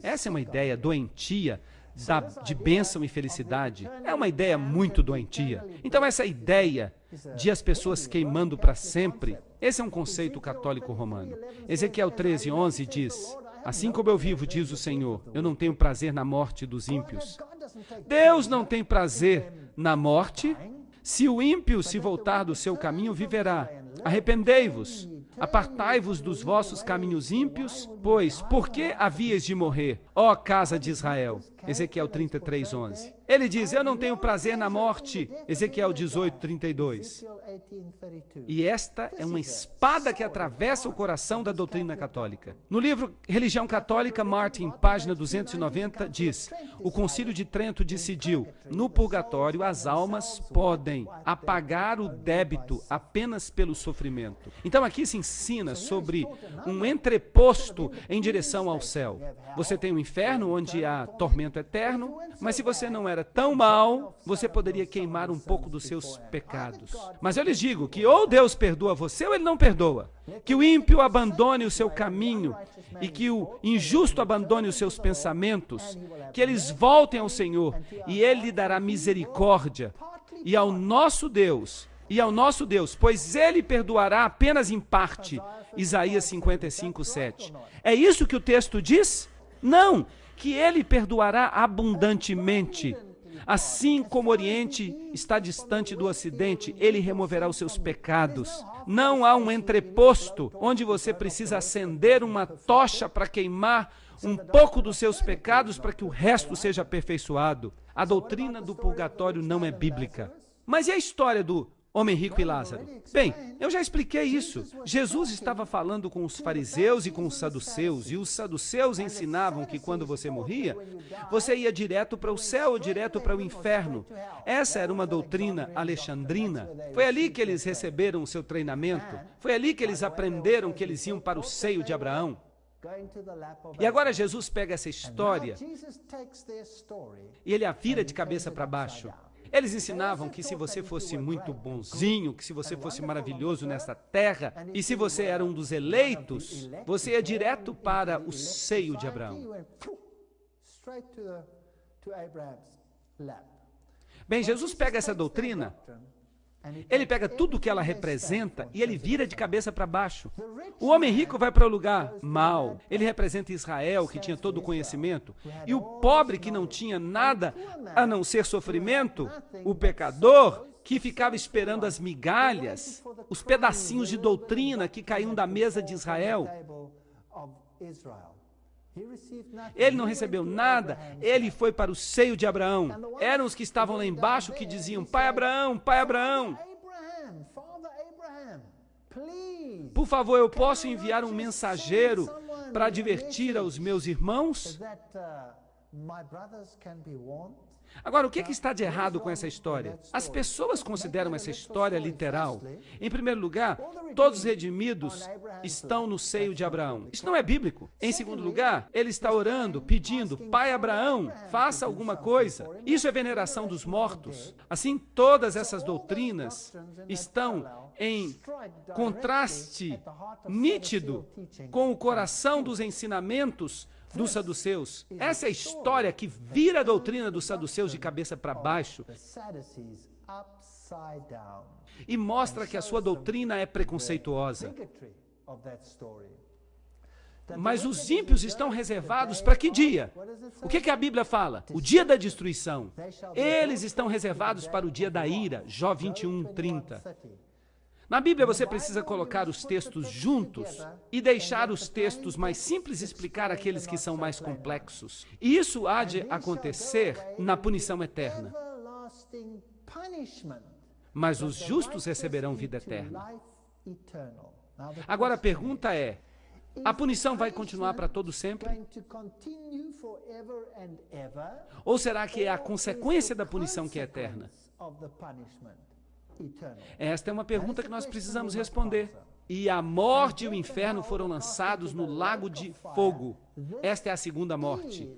Essa é uma ideia doentia. De bênção e felicidade. É uma ideia muito doentia. Então essa ideia de as pessoas queimando para sempre, esse é um conceito católico romano. Ezequiel 13:11 diz: assim como eu vivo, diz o Senhor, eu não tenho prazer na morte dos ímpios. Deus não tem prazer na morte. Se o ímpio se voltar do seu caminho, viverá. Arrependei-vos, apartai-vos dos vossos caminhos ímpios, pois por que havíeis de morrer, ó casa de Israel? Ezequiel 33:11. Ele diz, eu não tenho prazer na morte. Ezequiel 18:32. E esta é uma espada que atravessa o coração da doutrina católica. No livro Religião Católica, Martin, página 290, diz, o Concílio de Trento decidiu, no purgatório as almas podem apagar o débito apenas pelo sofrimento. Então aqui se ensina sobre um entreposto em direção ao céu. Você tem o inferno, onde há tormento eterno, mas se você não era tão mal, você poderia queimar um pouco dos seus pecados. Mas eu lhes digo que ou Deus perdoa você ou Ele não perdoa. Que o ímpio abandone o seu caminho e que o injusto abandone os seus pensamentos, que eles voltem ao Senhor e Ele lhe dará misericórdia. E ao nosso Deus, pois Ele perdoará apenas em parte. Isaías 55:7. É isso que o texto diz? Não, que Ele perdoará abundantemente. Assim como o Oriente está distante do Ocidente, Ele removerá os seus pecados. Não há um entreposto onde você precisa acender uma tocha para queimar um pouco dos seus pecados para que o resto seja aperfeiçoado. A doutrina do purgatório não é bíblica. Mas e a história do homem rico e Lázaro? Bem, eu já expliquei isso. Jesus estava falando com os fariseus e com os saduceus, e os saduceus ensinavam que quando você morria, você ia direto para o céu ou direto para o inferno. Essa era uma doutrina alexandrina. Foi ali que eles receberam o seu treinamento. Foi ali que eles aprenderam que eles iam para o seio de Abraão. E agora Jesus pega essa história e ele a vira de cabeça para baixo. Eles ensinavam que se você fosse muito bonzinho, que se você fosse maravilhoso nesta terra, e se você era um dos eleitos, você ia direto para o seio de Abraão. Bem, Jesus pega essa doutrina, ele pega tudo o que ela representa e ele vira de cabeça para baixo. O homem rico vai para o lugar mau. Ele representa Israel, que tinha todo o conhecimento. E o pobre, que não tinha nada a não ser sofrimento, o pecador, que ficava esperando as migalhas, os pedacinhos de doutrina que caíam da mesa de Israel. Ele não recebeu nada, ele foi para o seio de Abraão. Eram os que estavam lá embaixo que diziam, Pai Abraão, Pai Abraão, por favor, eu posso enviar um mensageiro para advertir aos meus irmãos? Agora, o que está de errado com essa história? As pessoas consideram essa história literal. Em primeiro lugar, todos os redimidos estão no seio de Abraão. Isso não é bíblico. Em segundo lugar, ele está orando, pedindo, Pai Abraão, faça alguma coisa. Isso é veneração dos mortos. Assim, todas essas doutrinas estão em contraste nítido com o coração dos ensinamentos dos saduceus. Essa é a história que vira a doutrina dos saduceus de cabeça para baixo e mostra que a sua doutrina é preconceituosa. Mas os ímpios estão reservados para que dia? O que a Bíblia fala? O dia da destruição. Eles estão reservados para o dia da ira. Jó 21:30. Na Bíblia você precisa colocar os textos juntos e deixar os textos mais simples explicar aqueles que são mais complexos. E isso há de acontecer na punição eterna. Mas os justos receberão vida eterna. Agora a pergunta é, a punição vai continuar para todo sempre? Ou será que é a consequência da punição que é eterna? Esta é uma pergunta que nós precisamos responder. E a morte e o inferno foram lançados no lago de fogo. Esta é a segunda morte.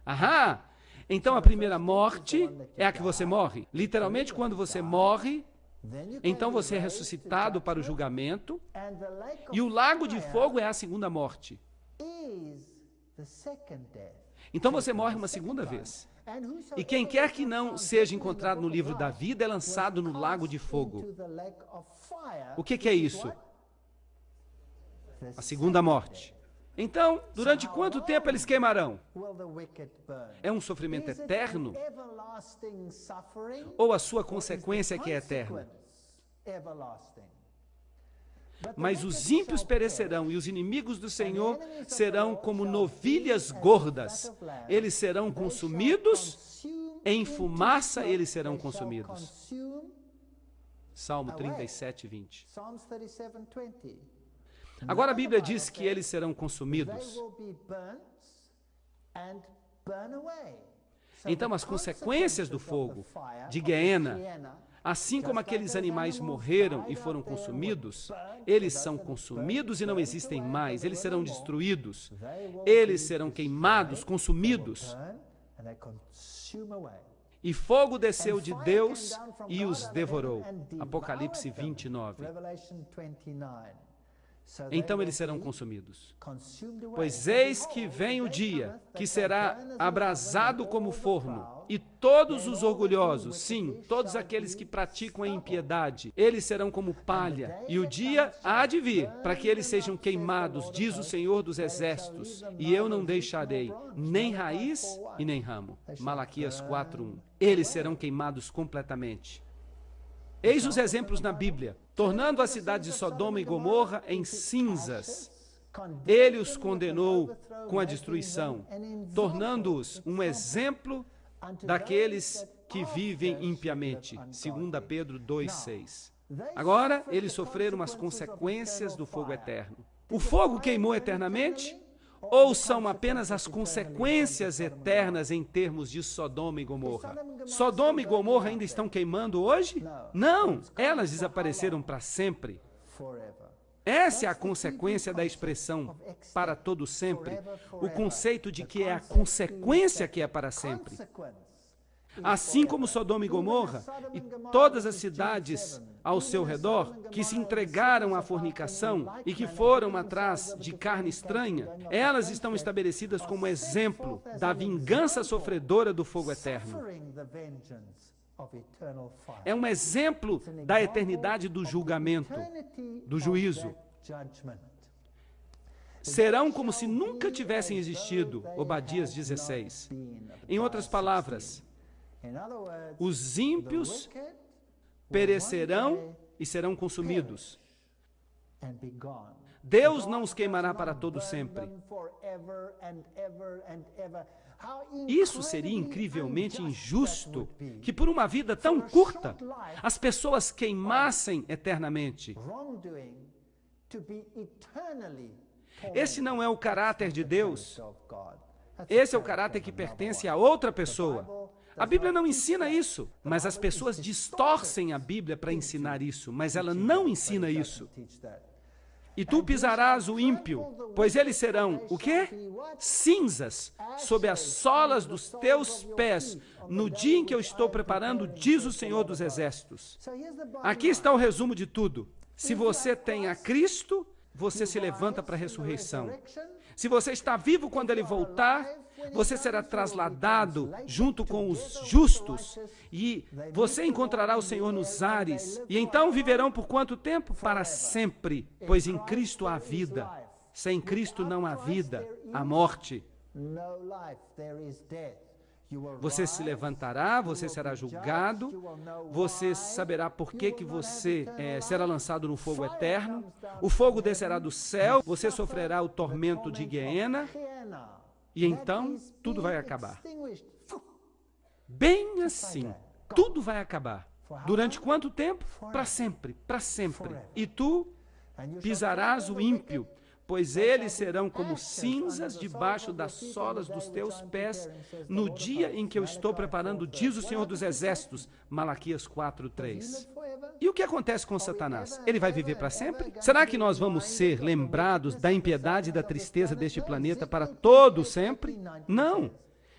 Ahá! Então a primeira morte é a que você morre. Literalmente, quando você morre, então você é ressuscitado para o julgamento. E o lago de fogo é a segunda morte. Então você morre uma segunda vez. E quem quer que não seja encontrado no livro da vida é lançado no lago de fogo. O que é isso? A segunda morte. Então, durante quanto tempo eles queimarão? É um sofrimento eterno? Ou a sua consequência que é eterna? Mas os ímpios perecerão e os inimigos do Senhor serão como novilhas gordas. Eles serão consumidos, em fumaça eles serão consumidos. Salmo 37, 20. Agora a Bíblia diz que eles serão consumidos. Então as consequências do fogo, de Geena, assim como aqueles animais morreram e foram consumidos, eles são consumidos e não existem mais, eles serão destruídos, eles serão queimados, consumidos. E fogo desceu de Deus e os devorou. Apocalipse 29. Então eles serão consumidos. Pois eis que vem o dia, que será abrasado como forno, e todos os orgulhosos, sim, todos aqueles que praticam a impiedade, eles serão como palha, e o dia há de vir, para que eles sejam queimados, diz o Senhor dos Exércitos, e eu não deixarei nem raiz e nem ramo. Malaquias 4:1. Eles serão queimados completamente. Eis os exemplos na Bíblia, tornando a cidade de Sodoma e Gomorra em cinzas. Ele os condenou com a destruição, tornando-os um exemplo daqueles que vivem impiamente. 2 Pedro 2:6. Agora, eles sofreram as consequências do fogo eterno. O fogo queimou eternamente? Ou são apenas as consequências eternas em termos de Sodoma e Gomorra? Sodoma e Gomorra ainda estão queimando hoje? Não, elas desapareceram para sempre. Essa é a consequência da expressão para todo sempre, o conceito de que é a consequência que é para sempre. Assim como Sodoma e Gomorra e todas as cidades ao seu redor que se entregaram à fornicação e que foram atrás de carne estranha, elas estão estabelecidas como exemplo da vingança sofredora do fogo eterno. É um exemplo da eternidade do julgamento, do juízo. Serão como se nunca tivessem existido, Obadias 16. Em outras palavras, os ímpios perecerão e serão consumidos. Deus não os queimará para todo sempre. Isso seria incrivelmente injusto, que por uma vida tão curta, as pessoas queimassem eternamente. Esse não é o caráter de Deus. Esse é o caráter que pertence a outra pessoa. A Bíblia não ensina isso, mas as pessoas distorcem a Bíblia para ensinar isso, mas ela não ensina isso. E tu pisarás o ímpio, pois eles serão, o quê? Cinzas, sob as solas dos teus pés, no dia em que eu estou preparando, diz o Senhor dos Exércitos. Aqui está o resumo de tudo. Se você tem a Cristo, você se levanta para a ressurreição. Se você está vivo quando Ele voltar, você será trasladado junto com os justos e você encontrará o Senhor nos ares. E então viverão por quanto tempo? Para sempre, pois em Cristo há vida. Sem Cristo não há vida, há morte. Você se levantará, você será julgado, você saberá por que você será lançado no fogo eterno, o fogo descerá do céu, você sofrerá o tormento de Guiena, e então tudo vai acabar. Bem assim, tudo vai acabar. Durante quanto tempo? Para sempre, para sempre. E tu pisarás o ímpio, pois eles serão como cinzas debaixo das solas dos teus pés, no dia em que eu estou preparando, diz o Senhor dos Exércitos, Malaquias 4:3. E o que acontece com Satanás? Ele vai viver para sempre? Será que nós vamos ser lembrados da impiedade e da tristeza deste planeta para todo sempre? Não.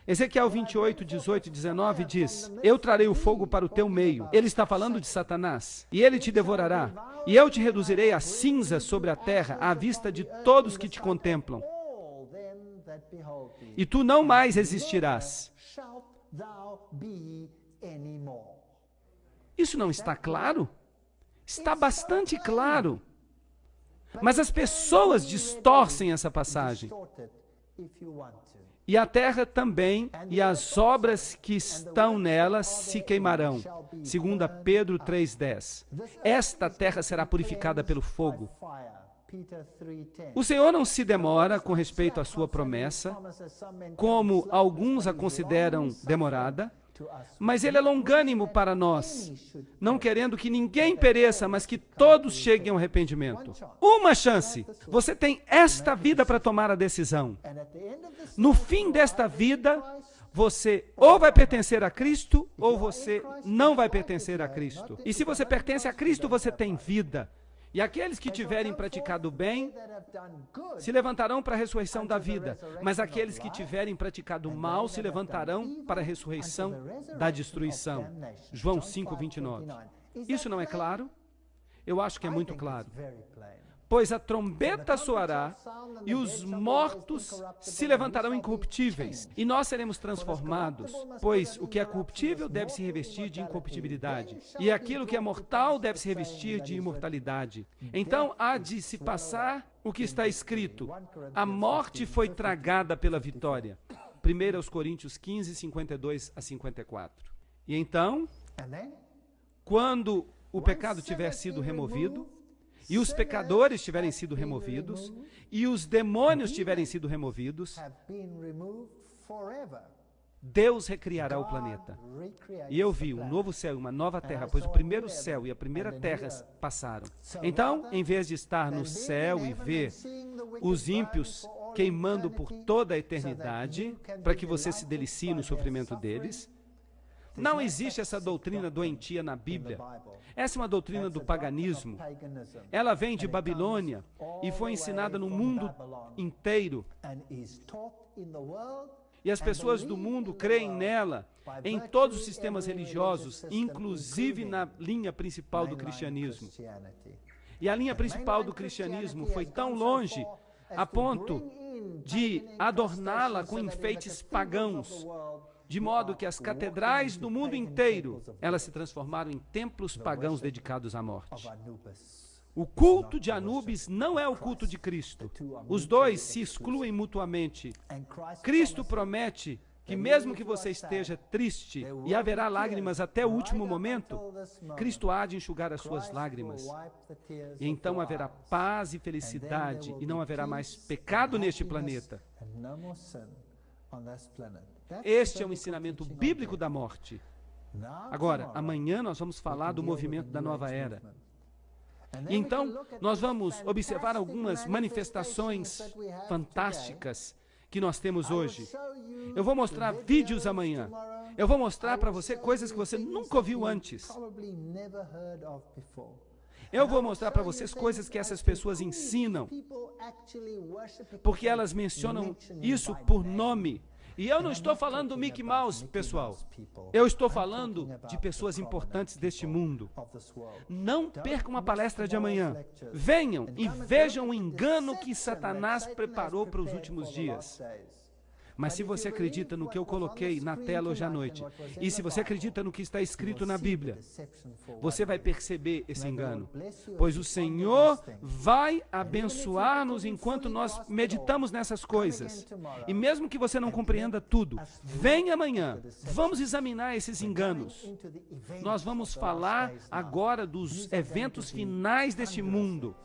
Ezequiel 28, 18 e 19 diz: eu trarei o fogo para o teu meio. Ele está falando de Satanás. E ele te devorará. E eu te reduzirei a cinza sobre a terra, à vista de todos que te contemplam. E tu não mais existirás. Isso não está claro? Está bastante claro. Mas as pessoas distorcem essa passagem. E a terra também, e as obras que estão nela se queimarão. 2 Pedro 3:10. Esta terra será purificada pelo fogo. O Senhor não se demora com respeito à sua promessa, como alguns a consideram demorada, mas Ele é longânimo para nós, não querendo que ninguém pereça, mas que todos cheguem ao arrependimento. Uma chance. Você tem esta vida para tomar a decisão. No fim desta vida, você ou vai pertencer a Cristo, ou você não vai pertencer a Cristo. E se você pertence a Cristo, você tem vida. E aqueles que tiverem praticado bem se levantarão para a ressurreição da vida, mas aqueles que tiverem praticado mal se levantarão para a ressurreição da destruição. João 5:29. Isso não é claro? Eu acho que é muito claro. Pois a trombeta soará e os mortos se levantarão incorruptíveis, e nós seremos transformados, pois o que é corruptível deve se revestir de incorruptibilidade, e aquilo que é mortal deve se revestir de imortalidade. Então há de se passar o que está escrito: a morte foi tragada pela vitória. 1 Coríntios 15, 52 a 54. E então, quando o pecado tiver sido removido, e os pecadores tiverem sido removidos, e os demônios tiverem sido removidos, Deus recriará o planeta. E eu vi um novo céu e uma nova terra, pois o primeiro céu e a primeira terra passaram. Então, em vez de estar no céu e ver os ímpios queimando por toda a eternidade, para que você se delicie no sofrimento deles, não existe essa doutrina doentia na Bíblia. Essa é uma doutrina do paganismo. Ela vem de Babilônia e foi ensinada no mundo inteiro. E as pessoas do mundo creem nela em todos os sistemas religiosos, inclusive na linha principal do cristianismo. E a linha principal do cristianismo foi tão longe a ponto de adorná-la com enfeites pagãos, de modo que as catedrais do mundo inteiro, elas se transformaram em templos pagãos dedicados à morte. O culto de Anubis não é o culto de Cristo. Os dois se excluem mutuamente. Cristo promete que mesmo que você esteja triste e haverá lágrimas até o último momento, Cristo há de enxugar as suas lágrimas. E então haverá paz e felicidade e não haverá mais pecado neste planeta. Este é o ensinamento bíblico da morte. Agora, amanhã nós vamos falar do movimento da nova era. Então, nós vamos observar algumas manifestações fantásticas que nós temos hoje. Eu vou mostrar vídeos amanhã. Eu vou mostrar para você coisas que você nunca ouviu antes. Eu vou mostrar para vocês coisas que essas pessoas ensinam, porque elas mencionam isso por nome. E eu não estou falando do Mickey Mouse, pessoal. Eu estou falando de pessoas importantes deste mundo. Não percam a palestra de amanhã. Venham e vejam o engano que Satanás preparou para os últimos dias. Mas se você acredita no que eu coloquei na tela hoje à noite, e se você acredita no que está escrito na Bíblia, você vai perceber esse engano. Pois o Senhor vai abençoar-nos enquanto nós meditamos nessas coisas. E mesmo que você não compreenda tudo, vem amanhã, vamos examinar esses enganos. Nós vamos falar agora dos eventos finais deste mundo.